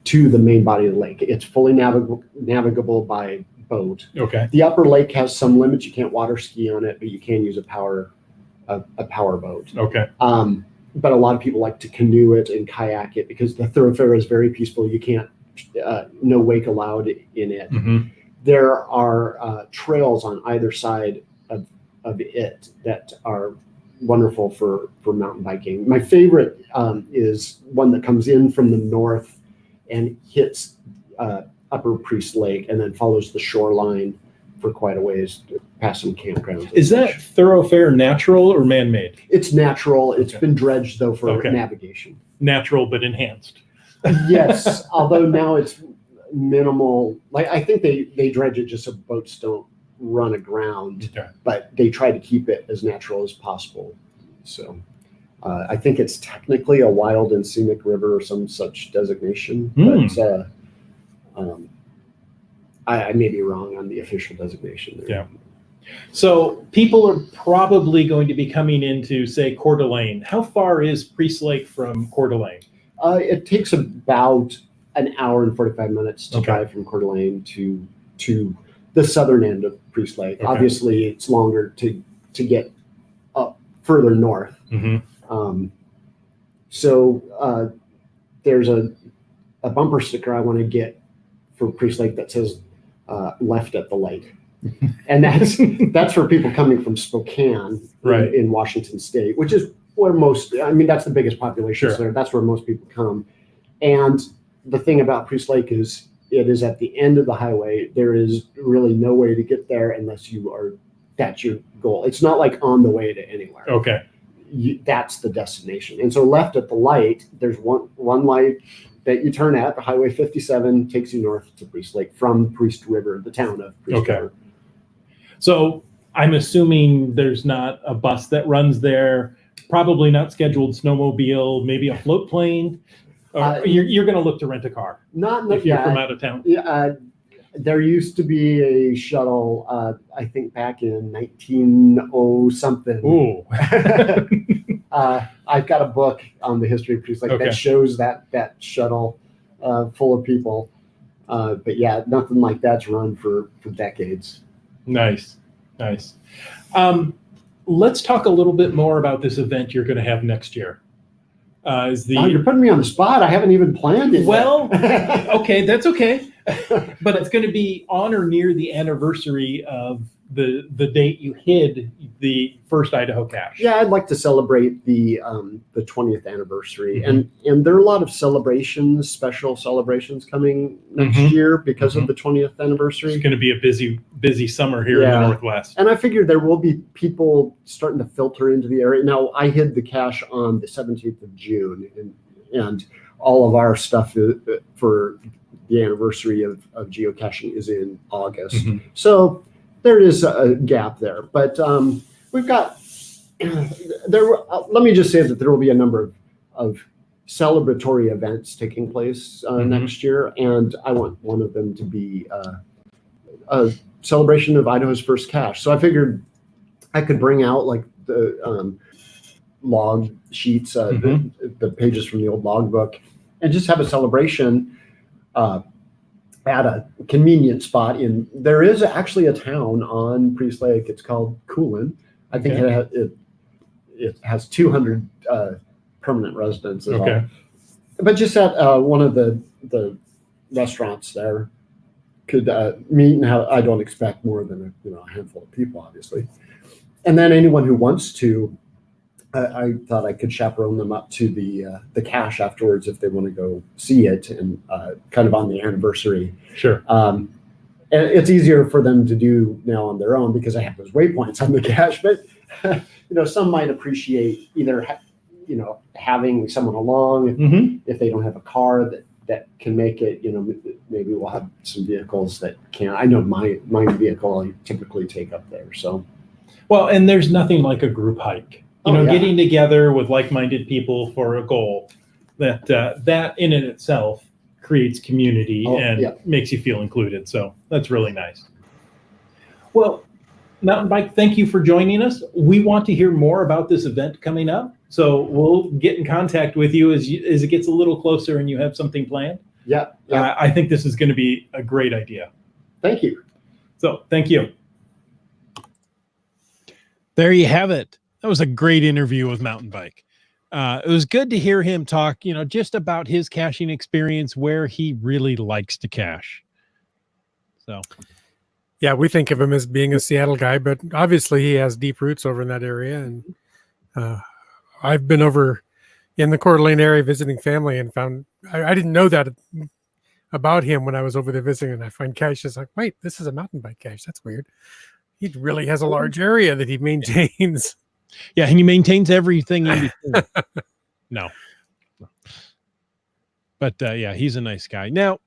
to the main body of the lake. It's fully navigable by boat. Okay. The upper lake has some limits. You can't water ski on it, but you can use a power boat. Okay. But a lot of people like to canoe it and kayak it because the thoroughfare is very peaceful. You can't, no wake allowed in it. There are trails on either side of it that are wonderful for mountain biking. My favorite is one that comes in from the north and hits Upper Priest Lake and then follows the shoreline for quite a ways past some campgrounds. Is that thoroughfare natural or man-made? It's natural. It's been dredged though for navigation. Natural but enhanced. Yes, although now it's minimal. Like I think they dredge it just so boats don't run aground, but they try to keep it as natural as possible. So I think it's technically a wild and scenic river or some such designation, but I may be wrong on the official designation there. Yeah. So people are probably going to be coming into, say, Coeur d'Alene. How far is Priest Lake from Coeur d'Alene? It takes about an hour and 45 minutes to drive from Coeur d'Alene to the southern end of Priest Lake. Obviously, it's longer to get up further north. So there's a bumper sticker I want to get for Priest Lake that says left at the light. And that's for people coming from Spokane in Washington State, which is where that's the biggest population there. That's where most people come. And the thing about Priest Lake is it is at the end of the highway. There is really no way to get there unless that's your goal. It's not like on the way to anywhere. Okay. That's the destination. And so left at the light, there's one light that you turn at. The Highway 57 takes you north to Priest Lake from Priest River, the town of Priest River. So I'm assuming there's not a bus that runs there, probably not scheduled snowmobile, maybe a float plane. You're going to look to rent a car. Not if you're from out of town. Yeah, there used to be a shuttle, I think back in 1900 something. Ooh. I've got a book on the history of Priest Lake that shows that shuttle full of people. But yeah, nothing like that's run for decades. Nice. Let's talk a little bit more about this event you're going to have next year. You're putting me on the spot. I haven't even planned it. Well, okay, that's okay. But it's going to be on or near the anniversary of the date you hid the first Idaho cache. Yeah, I'd like to celebrate the 20th anniversary, Mhm. and there are a lot of celebrations, special celebrations coming next Mhm. year because Mhm. of the 20th It's anniversary. going to be a busy summer here in the Yeah. Northwest. And I figured there will be people starting to filter into the area. Now, I hid the cache on the 17th of June, and all of our stuff for the anniversary of geocaching is in August. Mhm. So there is a gap there. But we've got, let me just say that there will be a number of celebratory events taking place Mhm. next year. And I want one of them to be a celebration of Idaho's first cache. So I figured I could bring out like the log sheets, the pages from the old logbook, and just have a celebration at a convenient spot. There is actually a town on Priest Lake. It's called Coolin. I think it has 200 permanent residents. Okay. But just at one of the restaurants there, could meet and have. I don't expect more than a handful of people, obviously. And then anyone who wants to, I thought I could chaperone them up to the cache afterwards if they want to go see it, and kind of on the anniversary. Sure. And it's easier for them to do now on their own because I have those waypoints on the cache. But some might appreciate either having someone along Mhm. if they don't have a car that can make it. Maybe we'll have some vehicles that can. I know my vehicle I typically take up there. So. Well, and there's nothing like a group hike. Yeah. Getting together with like-minded people for a goal, that in and itself creates community and makes you feel included. So that's really nice. Well, Mountain Bike, thank you for joining us. We want to hear more about this event coming up. So we'll get in contact with you as it gets a little closer and you have something planned. Yeah. I think this is going to be a great idea. Thank you. So thank you. There you have it. That was a great interview with Mountain Bike. It was good to hear him talk, just about his caching experience, where he really likes to cache. So, yeah, we think of him as being a Seattle guy, but obviously he has deep roots over in that area. And I've been over in the Coeur d'Alene area visiting family and found I didn't know that about him when I was over there visiting. And I find caches like, wait, this is a mountain bike cache. That's weird. He really has a large area that he maintains. Yeah, and he maintains everything in between. No. But yeah, he's a nice guy. Now,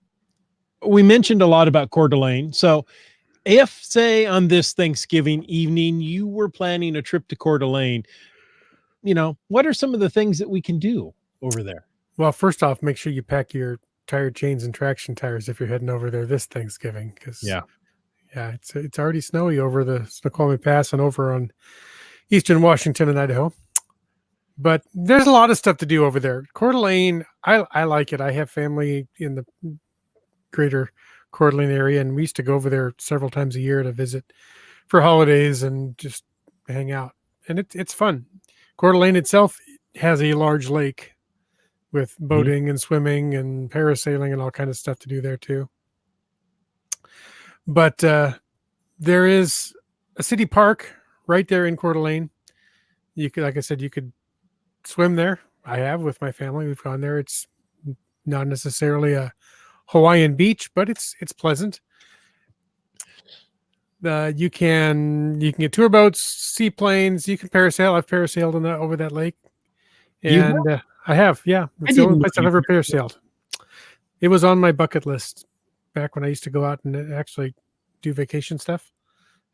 we mentioned a lot about Coeur d'Alene. So if, say, on this Thanksgiving evening, you were planning a trip to Coeur d'Alene, what are some of the things that we can do over there? Well, first off, make sure you pack your tire chains and traction tires if you're heading over there this Thanksgiving. Because yeah, it's already snowy over the Snoqualmie Pass and over on eastern Washington and Idaho. But there's a lot of stuff to do over there. Coeur d'Alene, I like it. I have family in the greater Coeur d'Alene area, and we used to go over there several times a year to visit for holidays and just hang out. And it's fun. Coeur d'Alene itself has a large lake with boating and swimming and parasailing and all kind of stuff to do there too. But there is a city park right there in Coeur d'Alene. You could, like I said, you could swim there. I have with my family. We've gone there. It's not necessarily a Hawaiian beach, but it's pleasant. You can get tour boats, seaplanes. You can parasail. I've parasailed over that lake, and I have. Yeah, it's the only place I've ever parasailed. It was on my bucket list back when I used to go out and actually do vacation stuff,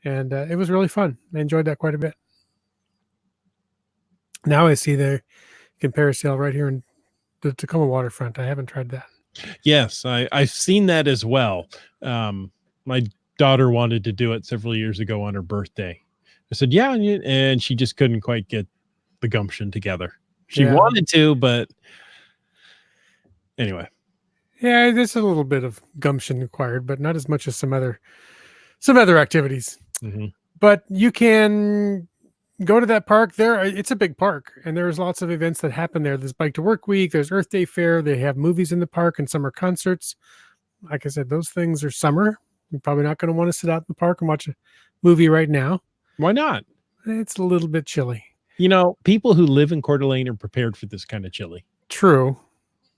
and it was really fun. I enjoyed that quite a bit. Now I see you can parasail right here in the Tacoma waterfront. I haven't tried that. Yes, I've seen that as well. My daughter wanted to do it several years ago on her birthday. I said, yeah, and she just couldn't quite get the gumption together. She wanted to, but anyway. Yeah, there's a little bit of gumption required, but not as much as some other activities. Mm-hmm. But you can go to that park there. It's a big park, and there's lots of events that happen there. There's Bike to Work Week. There's Earth Day Fair. They have movies in the park and summer concerts. like I said, those things are summer. You're probably not going to want to sit out in the park and watch a movie right now. Why not? It's a little bit chilly. You know, people who live in Coeur d'Alene are prepared for this kind of chilly. True.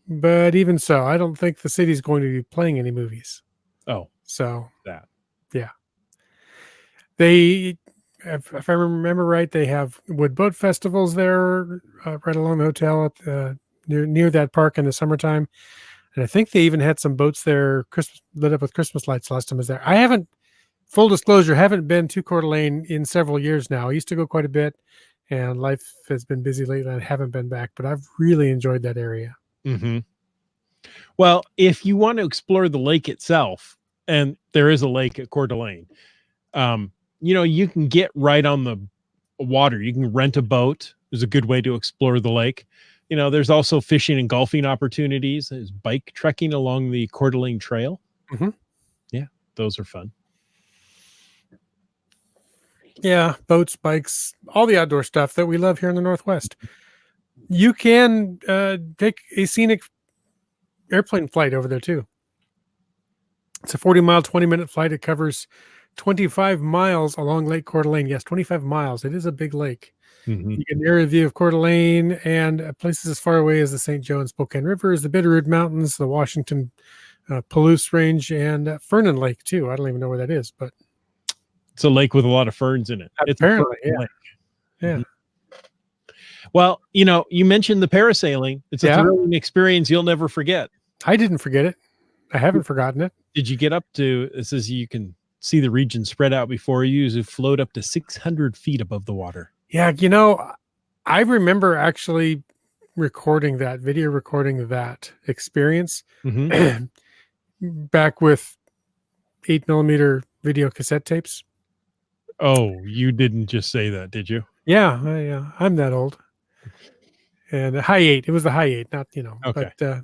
But even so, I don't think the city's going to be playing any movies. Oh, So, that. yeah. They, if I remember right, they have wood boat festivals there right along the hotel at near that park in the summertime. And I think they even had some boats there lit up with Christmas lights last time I was there. I haven't, full disclosure, haven't been to Coeur d'Alene in several years now. I used to go quite a bit, and life has been busy lately. I haven't been back, but I've really enjoyed that area. Mm-hmm. Well, if you want to explore the lake itself, and there is a lake at Coeur d'Alene, you know, you can get right on the water. You can rent a boat. There's a good way to explore the lake. You know, there's also fishing and golfing opportunities. There's bike trekking along the Coeur d'Alene Trail. Mhm. Yeah, those are fun. Yeah, boats, bikes, all the outdoor stuff that we love here in the Northwest. You can take a scenic airplane flight over there too. It's a 40-mile, 20-minute flight. It covers 25 miles along Lake Coeur d'Alene. Yes, 25 miles. It is a big lake. Mm-hmm. You get an area view of Coeur d'Alene and places as far away as the St. Joe and Spokane Rivers, the Bitterroot Mountains, the Washington Palouse Range, and Fernon Lake too. I don't even know where that is, but it's a lake with a lot of ferns in it. Apparently, it's a lake. Yeah. Mm-hmm. Well, you know, you mentioned the parasailing. It's a thrilling experience you'll never forget. I didn't forget it. I haven't forgotten it. Did you get up to, it says you can see the region spread out before you as you float up to 600 feet above the water. Yeah, you know, I remember actually video recording that experience back with 8mm video cassette tapes. Oh, you didn't just say that, did you? Yeah, I'm that old. And the high 8, it was the high 8, not, you know. Okay. But,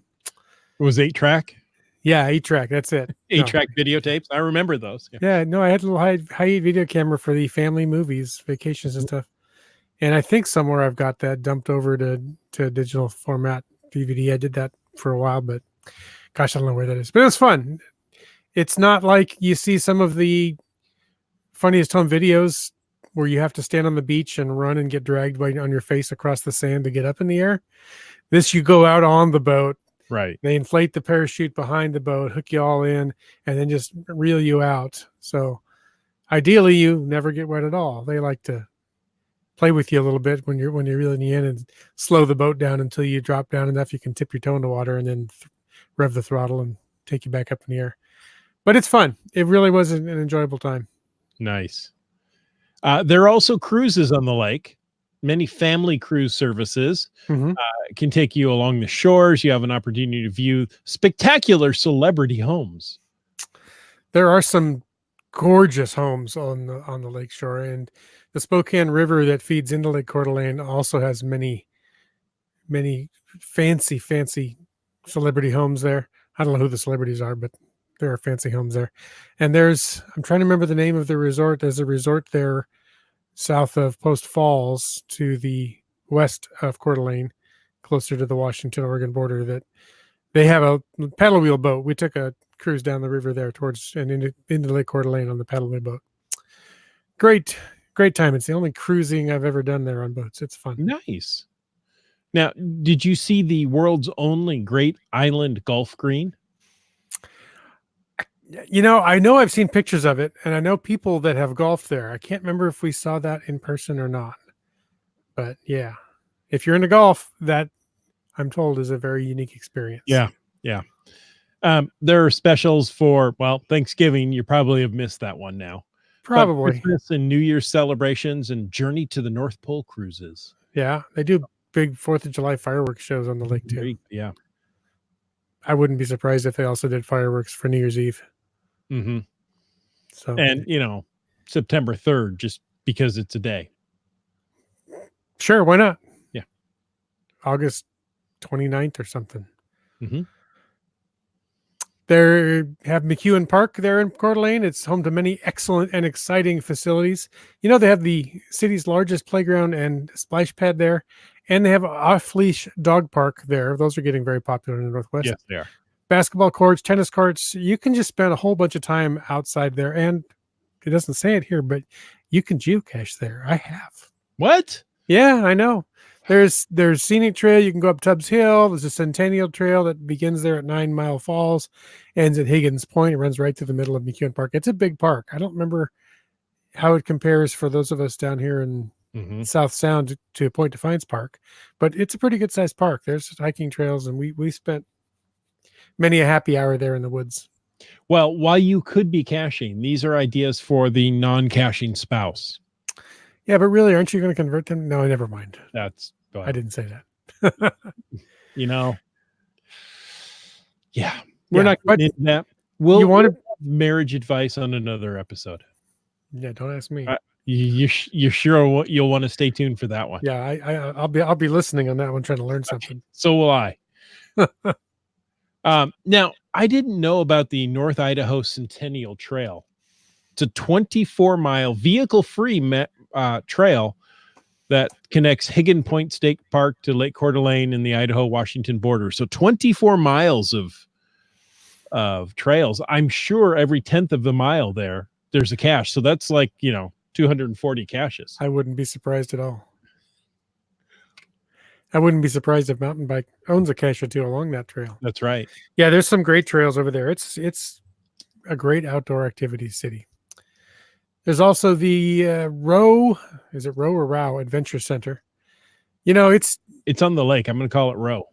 it was 8-track? Yeah, 8-track, that's it. 8-track videotapes. I remember those. Yeah, no, I had a little high 8 video camera for the family movies, vacations and stuff. And I think somewhere I've got that dumped over to digital format DVD. I did that for a while, but gosh, I don't know where that is. But it was fun. It's not like you see some of the funniest home videos where you have to stand on the beach and run and get dragged on your face across the sand to get up in the air. This, you go out on the boat. Right. They inflate the parachute behind the boat, hook you all in, and then just reel you out. So ideally, you never get wet at all. They like to play with you a little bit when you're reeling you in and slow the boat down until you drop down enough you can tip your toe in the water and then rev the throttle and take you back up in the air. But it's fun. It really was an enjoyable time. Nice. There are also cruises on the lake. Many family cruise services can take you along the shores. You have an opportunity to view spectacular celebrity homes. There are some gorgeous homes on the lakeshore, and the Spokane River that feeds into Lake Coeur d'Alene also has many fancy celebrity homes there. I don't know who the celebrities are, but there are fancy homes there. And I'm trying to remember the name of the resort. There's a resort there south of Post Falls to the west of Coeur d'Alene, closer to the Washington-Oregon border, that they have a paddle wheel boat. We took a cruise down the river there into Lake Coeur d'Alene on the paddle wheel boat. Great time. It's the only cruising I've ever done there on boats. It's fun. Nice. Now, did you see the world's only Great Island Golf Green? You know I've seen pictures of it, and I know people that have golfed there. I can't remember if we saw that in person or not. But yeah, if you're into golf, that I'm told is a very unique experience. Yeah. There are specials for, Thanksgiving. You probably have missed that one now. Probably. But Christmas and New Year's celebrations and Journey to the North Pole cruises. Yeah, they do big 4th of July fireworks shows on the lake too. Yeah. I wouldn't be surprised if they also did fireworks for New Year's Eve. Mm-hmm. So, and September 3rd, just because it's a day. Sure, why not? Yeah. August 29th or something. Mm-hmm. They have McEwen Park there in Coeur d'Alene. It's home to many excellent and exciting facilities. They have the city's largest playground and splash pad there, and they have an off-leash dog park there. Those are getting very popular in the Northwest. Yes, they are. basketball courts, tennis courts. You can just spend a whole bunch of time outside there. And it doesn't say it here, but you can geocache there. I have. What? Yeah, I know. There's scenic trail. You can go up Tubbs Hill. There's a Centennial Trail that begins there at 9 Mile Falls, ends at Higgins Point. It runs right through the middle of McEwen Park. It's a big park. I don't remember how it compares for those of us down here in South Sound to Point Defiance Park, but it's a pretty good sized park. There's hiking trails, and we spent many a happy hour there in the woods. Well, while you could be caching, these are ideas for the non-caching spouse. Yeah, but really, aren't you going to convert them? No, never mind. That's I didn't say that. you know. Yeah, Yeah, we're not but getting into that. you want to? We'll have marriage advice on another episode. Yeah, don't ask me. You're sure you'll want to stay tuned for that one? Yeah, I'll be listening on that one, trying to learn something. So will I. Now, I didn't know about the North Idaho Centennial Trail. It's a 24-mile vehicle-free trail that connects Higgin Point State Park to Lake Coeur d'Alene in the Idaho-Washington border. So 24 miles of trails. I'm sure every 10th of the mile there's a cache. So that's like, 240 caches. I wouldn't be surprised at all. I wouldn't be surprised if Mountain Bike owns a cache or two along that trail. That's right. Yeah, there's some great trails over there. It's a great outdoor activity city. There's also the Row. Is it Row or Row Adventure Center? It's on the lake. I'm going to call it Row.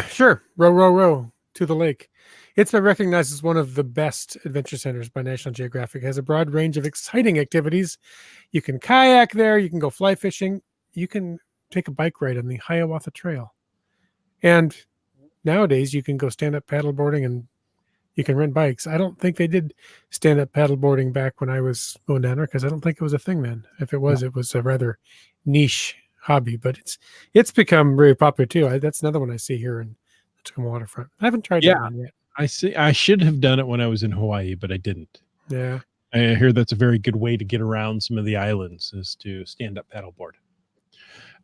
Sure. Row to the lake. It's been recognized as one of the best adventure centers by National Geographic. It has a broad range of exciting activities. You can kayak there. You can go fly fishing. You can take a bike ride on the Hiawatha Trail. And nowadays you can go stand-up paddleboarding and you can rent bikes. I don't think they did stand-up paddleboarding back when I was going down there because I don't think it was a thing then. If it was, It was a rather niche hobby, but it's become very popular too. That's another one I see here in the Tacoma waterfront. I haven't tried that one yet. I see. I should have done it when I was in Hawaii, but I didn't. Yeah. I hear that's a very good way to get around some of the islands is to stand up paddleboard.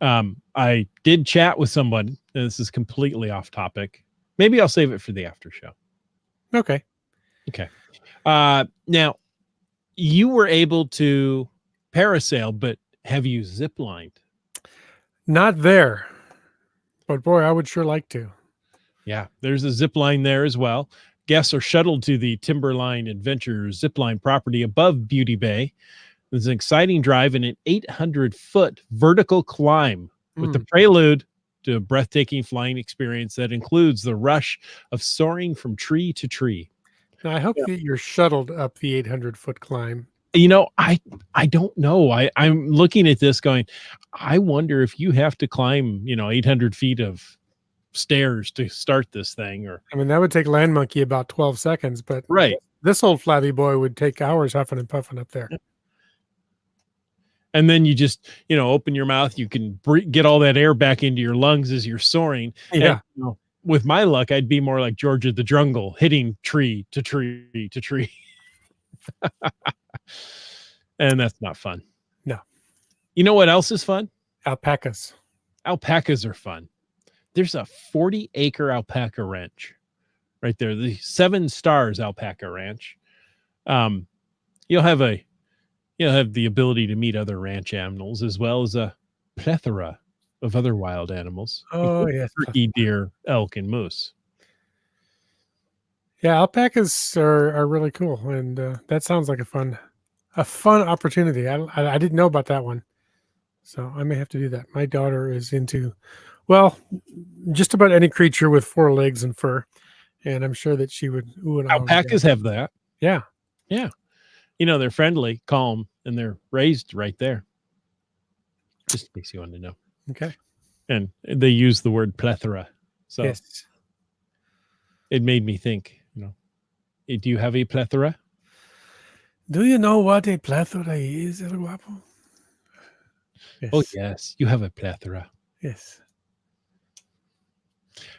I did chat with someone, and this is completely off topic. Maybe I'll save it for the after show. Okay. Now, you were able to parasail, but have you ziplined? Not there. But boy, I would sure like to. Yeah, there's a zip line there as well. Guests are shuttled to the Timberline Adventure zipline property above Beauty Bay. There's an exciting drive and an 800-foot vertical climb with the prelude to a breathtaking flying experience that includes the rush of soaring from tree to tree. Now, I hope that you're shuttled up the 800-foot climb. I don't know. I'm looking at this going, I wonder if you have to climb, 800 feet of stairs to start this thing. Or I mean, that would take Land Monkey about 12 seconds, but right. This old flabby boy would take hours huffing and puffing up there. And then you just, open your mouth. You can get all that air back into your lungs as you're soaring. Yeah. And, with my luck, I'd be more like George of the Jungle, hitting tree to tree to tree. And that's not fun. No. You know what else is fun? Alpacas. Alpacas are fun. There's a 40-acre alpaca ranch right there. The 7 Stars Alpaca Ranch. You'll have the ability to meet other ranch animals as well as a plethora of other wild animals. Oh, yes. Turkey, deer, elk, and moose. Yeah, alpacas are really cool, and that sounds like a fun opportunity. I didn't know about that one, so I may have to do that. My daughter is into, just about any creature with 4 legs and fur, and I'm sure that she would. Alpacas have that. Yeah. They're friendly, calm, and they're raised right there. Just in case you want to know. Okay. And they use the word plethora, so yes. It made me think. Do you have a plethora? Do you know what a plethora is, El Guapo? Yes. Oh, yes. You have a plethora. Yes.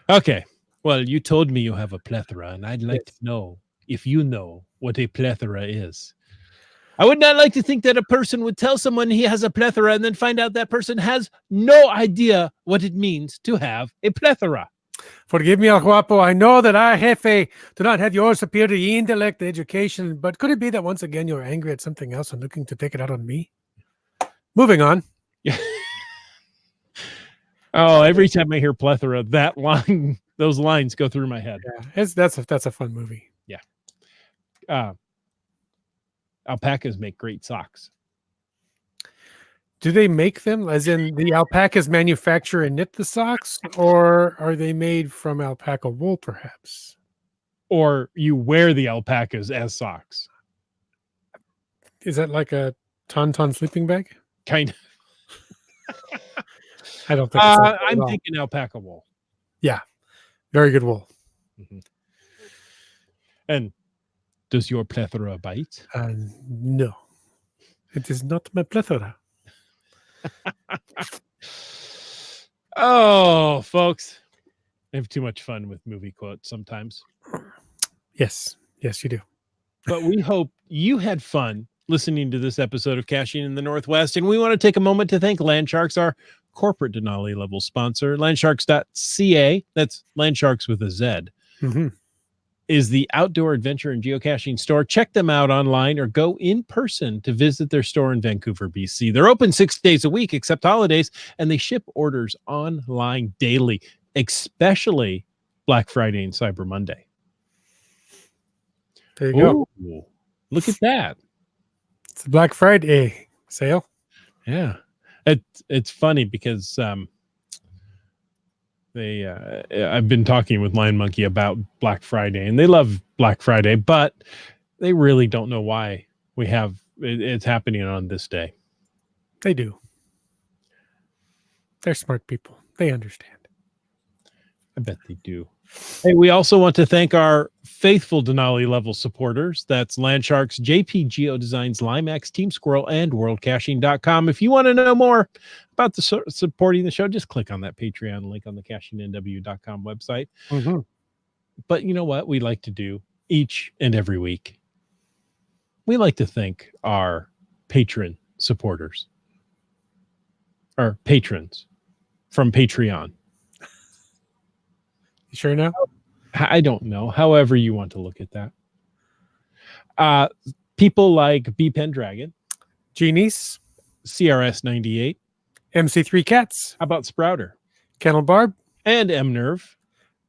Okay. Well, you told me you have a plethora, and I'd like to know if you know what a plethora is. I would not like to think that a person would tell someone he has a plethora and then find out that person has no idea what it means to have a plethora. Forgive me, El Guapo. I know that I, Jefe, do not have your superior intellect and education, but could it be that once again you're angry at something else and looking to take it out on me? Moving on. Oh, every time I hear plethora, that line, those lines go through my head. Yeah, that's a fun movie. Alpacas make great socks. Do they make them, as in the alpacas manufacture and knit the socks, or are they made from alpaca wool, perhaps? Or you wear the alpacas as socks. Is that like a tauntaun sleeping bag? Kind of. I don't think so. I'm thinking alpaca wool. Very good wool. Mhm. And does your plethora bite? No, it is not my plethora. Oh, folks, I have too much fun with movie quotes sometimes. Yes, you do. But we hope you had fun listening to this episode of Cashing in the Northwest. And we want to take a moment to thank Landsharks, our corporate Denali level sponsor. Landsharks.ca, that's Landsharks with a Z, is the outdoor adventure and geocaching store. Check them out online or go in person to visit their store in Vancouver, BC. They're open 6 days a week except holidays, and they ship orders online daily, especially Black Friday and Cyber Monday. There you go. Ooh, look at that. It's a Black Friday sale. Yeah. It's funny because I've been talking with Lion Monkey about Black Friday, and they love Black Friday, but they really don't know why it's happening on this day. They do. They're smart people. They understand. I bet they do. Hey, we also want to thank our faithful Denali level supporters. That's Landsharks, JP Geo Designs, Limax, Team Squirrel, and WorldCaching.com. If you want to know more about supporting the show, just click on that Patreon link on the CachingNW.com website. Mm-hmm. But you know what we like to do each and every week? We like to thank our patron supporters, our patrons from Patreon. You sure now? I don't know. However you want to look at that. People like B Pen Dragon, Genies, CRS 98. MC3 Cats. How about Sprouter? Kennel Barb. And M Nerve.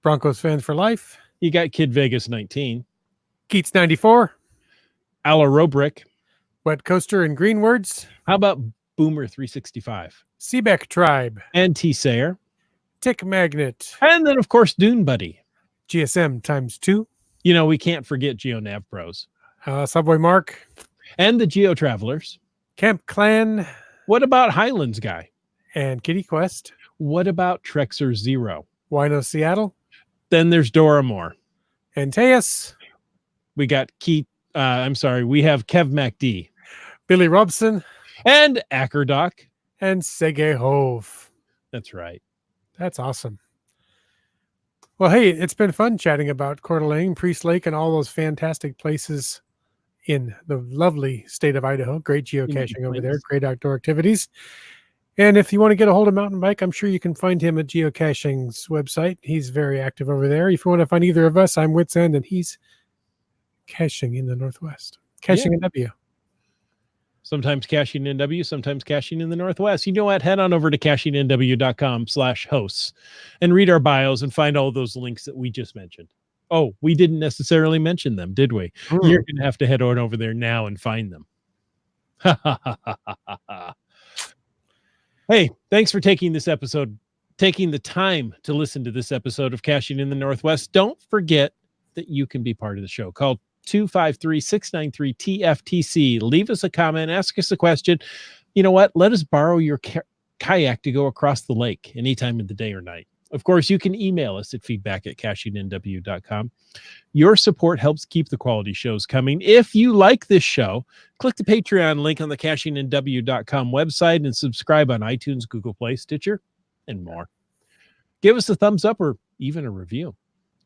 Broncos fan for life. You got Kid Vegas 19. Keats 94. Ala Robrick. Wet Coaster and Greenwords. How about Boomer 365? Seebeck Tribe. And T Sayer. Tick Magnet. And then, of course, Dune Buddy. GSM ×2. You know, we can't forget GeoNav Pros. Subway Mark. And the Geo Travelers. Camp Clan. What about Highlands Guy? And Kitty Quest. What about Trexer Zero? Wino Seattle. Then there's Dora Moore. And Teus. We got we have Kev MacD. Billy Robson. And Ackerdoc. And Sege Hove. That's right. That's awesome. Well, hey, it's been fun chatting about Coeur d'Alene, Priest Lake, and all those fantastic places in the lovely state of Idaho. Great geocaching over there, great outdoor activities. And if you want to get a hold of Mountain Bike, I'm sure you can find him at Geocaching's website. He's very active over there. If you want to find either of us, I'm Wits End, and he's caching in the Northwest. Caching in W. Sometimes caching in W, sometimes caching in the Northwest. You know what? Head on over to cashingnw.com/hosts and read our bios and find all those links that we just mentioned. Oh, we didn't necessarily mention them, did we? You're going to have to head on over there now and find them. Hey, thanks for taking the time to listen to this episode of Caching in the Northwest. Don't forget that you can be part of the show. Call 253-693-TFTC. Leave us a comment, ask us a question. You know what? Let us borrow your kayak to go across the lake anytime of the day or night. Of course, you can email us at feedback@cashingnw.com. Your support helps keep the quality shows coming. If you like this show, click the Patreon link on the cashingnw.com website and subscribe on iTunes, Google Play, Stitcher, and more. Give us a thumbs up or even a review.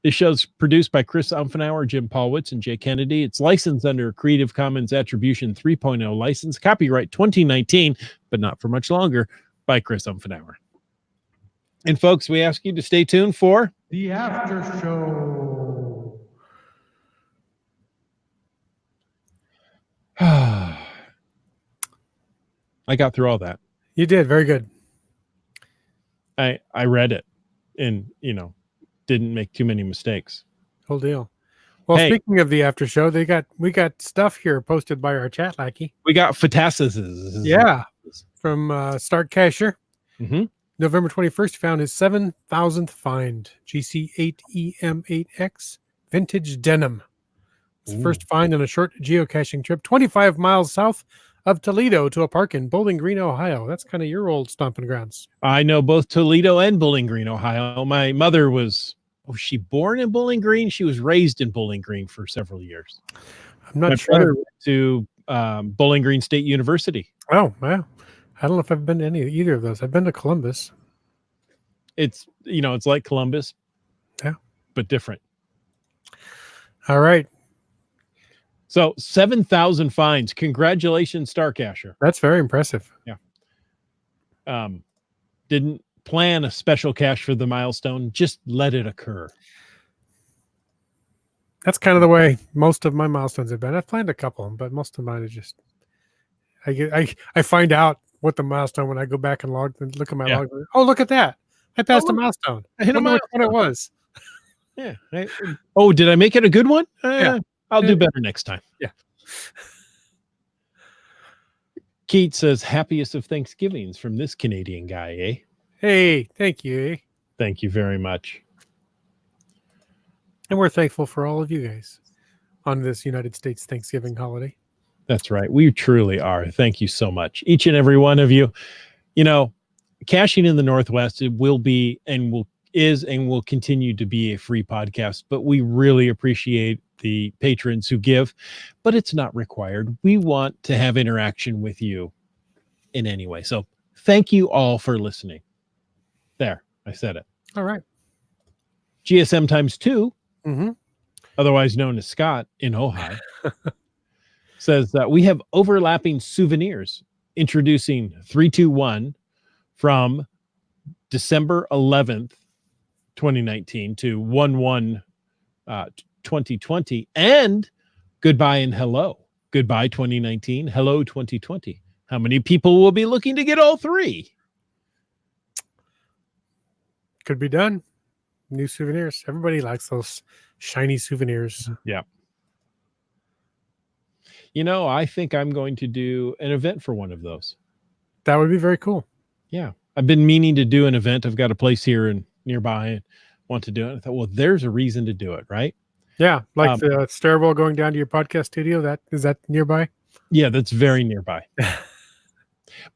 This show's produced by Chris Umfenauer, Jim Paulwitz, and Jay Kennedy. It's licensed under Creative Commons Attribution 3.0 license, copyright 2019, but not for much longer, by Chris Umfenauer. And folks, we ask you to stay tuned for The after show. I got through all that. You did very good. I read it and, didn't make too many mistakes. Whole deal. Well, Hey. speaking of the after show, we got stuff here posted by our chat lackey. We got Fatasses. Yeah, from Stark Casher. Mhm. November 21st, found his 7,000th find, GC8EM8X vintage denim. It's the first find on a short geocaching trip 25 miles south of Toledo to a park in Bowling Green, Ohio. That's kind of your old stomping grounds. I know both Toledo and Bowling Green, Ohio. My mother was she born in Bowling Green? She was raised in Bowling Green for several years. I'm not My sure. brother went to Bowling Green State University. Oh, wow. I don't know if I've been to either of those. I've been to Columbus. It's it's like Columbus, but different. All right. So 7,000 finds. Congratulations, Starcasher. That's very impressive. Didn't plan a special cache for the milestone. Just let it occur. That's kind of the way most of my milestones have been. I've planned a couple, but most of mine are just I find out what the milestone when I go back and look at my log. Oh, look at that! I passed a milestone. I hit a Wonder milestone. what it was. Yeah. Did I make it a good one? I'll do better next time. Yeah. Keith says, happiest of Thanksgivings from this Canadian guy, eh? Hey, thank you. Thank you very much. And we're thankful for all of you guys on this United States Thanksgiving holiday. That's right. We truly are. Thank you so much. Each and every one of you. Caching in the Northwest, it will be and will continue to be a free podcast, but we really appreciate the patrons who give, but it's not required. We want to have interaction with you in any way. So thank you all for listening. There, I said it. All right. GSM times 2, Mm-hmm. otherwise known as Scott in Ohio, says that we have overlapping souvenirs. Introducing 321 from December 11th, 2019 to 1/1/2020, and goodbye and hello. Goodbye 2019, hello 2020. How many people will be looking to get all three? Could be done. New souvenirs. Everybody likes those shiny souvenirs. Yeah. I think I'm going to do an event for one of those. That would be very cool. Yeah. I've been meaning to do an event. I've got a place here and nearby and want to do it. I thought, well, there's a reason to do it, right? Yeah. Like the stairwell going down to your podcast studio. Is that nearby? Yeah, that's very nearby.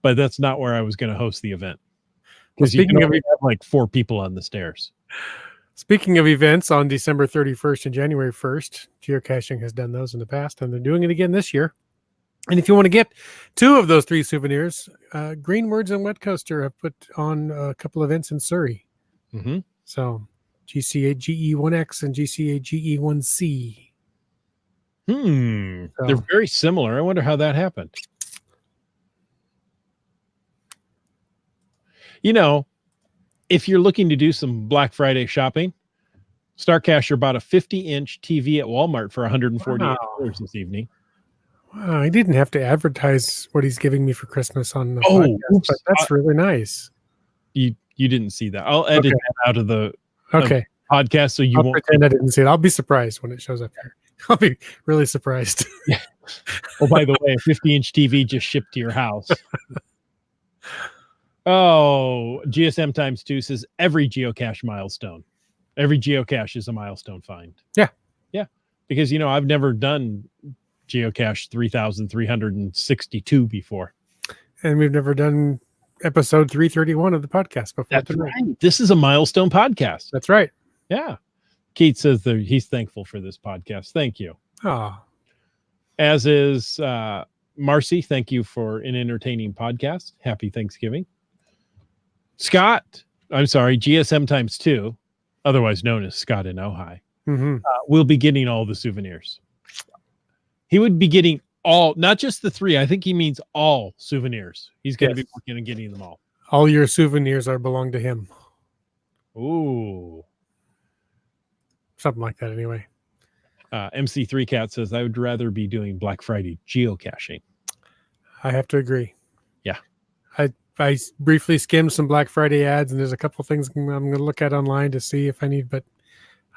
But that's not where I was going to host the event. Because you can only have like 4 people on the stairs. Speaking of events, on December 31st and January 1st, geocaching has done those in the past, and they're doing it again this year. And if you want to get 2 of those 3 souvenirs, Green Words and Wet Coaster have put on a couple events in Surrey. Mm-hmm. So GC8GE1X and GC8GE1C. They're very similar. I wonder how that happened. If you're looking to do some Black Friday shopping, Starcasher bought a 50-inch TV at Walmart for $148 this evening. Wow, he didn't have to advertise what he's giving me for Christmas on the podcast, but that's really nice. You didn't see that. I'll edit that out of the podcast so you won't pretend I didn't see it. I'll be surprised when it shows up here. I'll be really surprised. Oh, by the way, a 50-inch TV just shipped to your house. Oh, GSM times 2 says every geocache milestone. Every geocache is a milestone find. Yeah. Yeah. Because, I've never done geocache 3,362 before. And we've never done episode 331 of the podcast before. That's right. This is a milestone podcast. That's right. Yeah. Keith says that he's thankful for this podcast. Thank you. Oh. As is Marcy. Thank you for an entertaining podcast. Happy Thanksgiving. Scott, I'm sorry, GSM times 2, otherwise known as Scott in Ohio, will be getting all the souvenirs. He would be getting all, not just the 3. I think he means all souvenirs. He's going to be working on getting them all. All your souvenirs belong to him. Ooh. something like that anyway. MC3 Cat says, I would rather be doing Black Friday geocaching. I have to agree. Yeah. I briefly skimmed some Black Friday ads, and there's a couple things I'm going to look at online to see if I need, but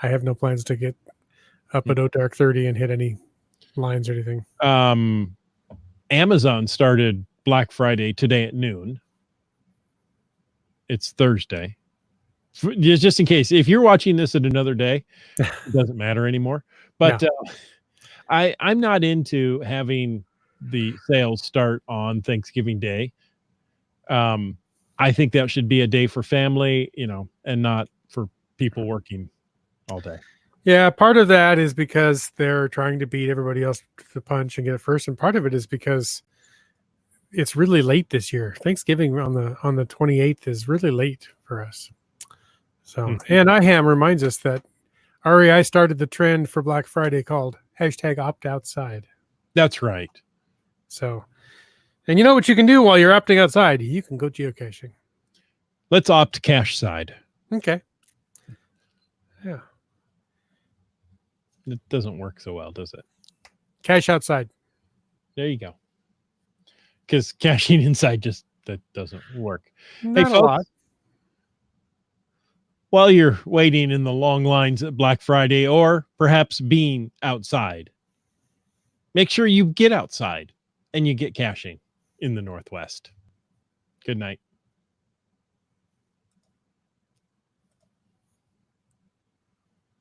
I have no plans to get up at dark 30 and hit any lines or anything. Amazon started Black Friday today at noon. It's Thursday. Just in case, if you're watching this at another day, it doesn't matter anymore. But I'm not into having the sales start on Thanksgiving Day. I think that should be a day for family, and not for people working all day. Yeah, part of that is because they're trying to beat everybody else to the punch and get it first, and part of it is because it's really late this year. Thanksgiving on the 28th is really late for us. So, and IHAM reminds us that REI started the trend for Black Friday called #OptOutside. That's right. So, and you know what you can do while you're opting outside? You can go geocaching. Let's opt cache side. Okay. Yeah. It doesn't work so well, does it? Cache outside. There you go. Because caching inside that doesn't work. Not hey, a lot. While you're waiting in the long lines at Black Friday, or perhaps being outside, make sure you get outside and you get caching in the Northwest. Good night.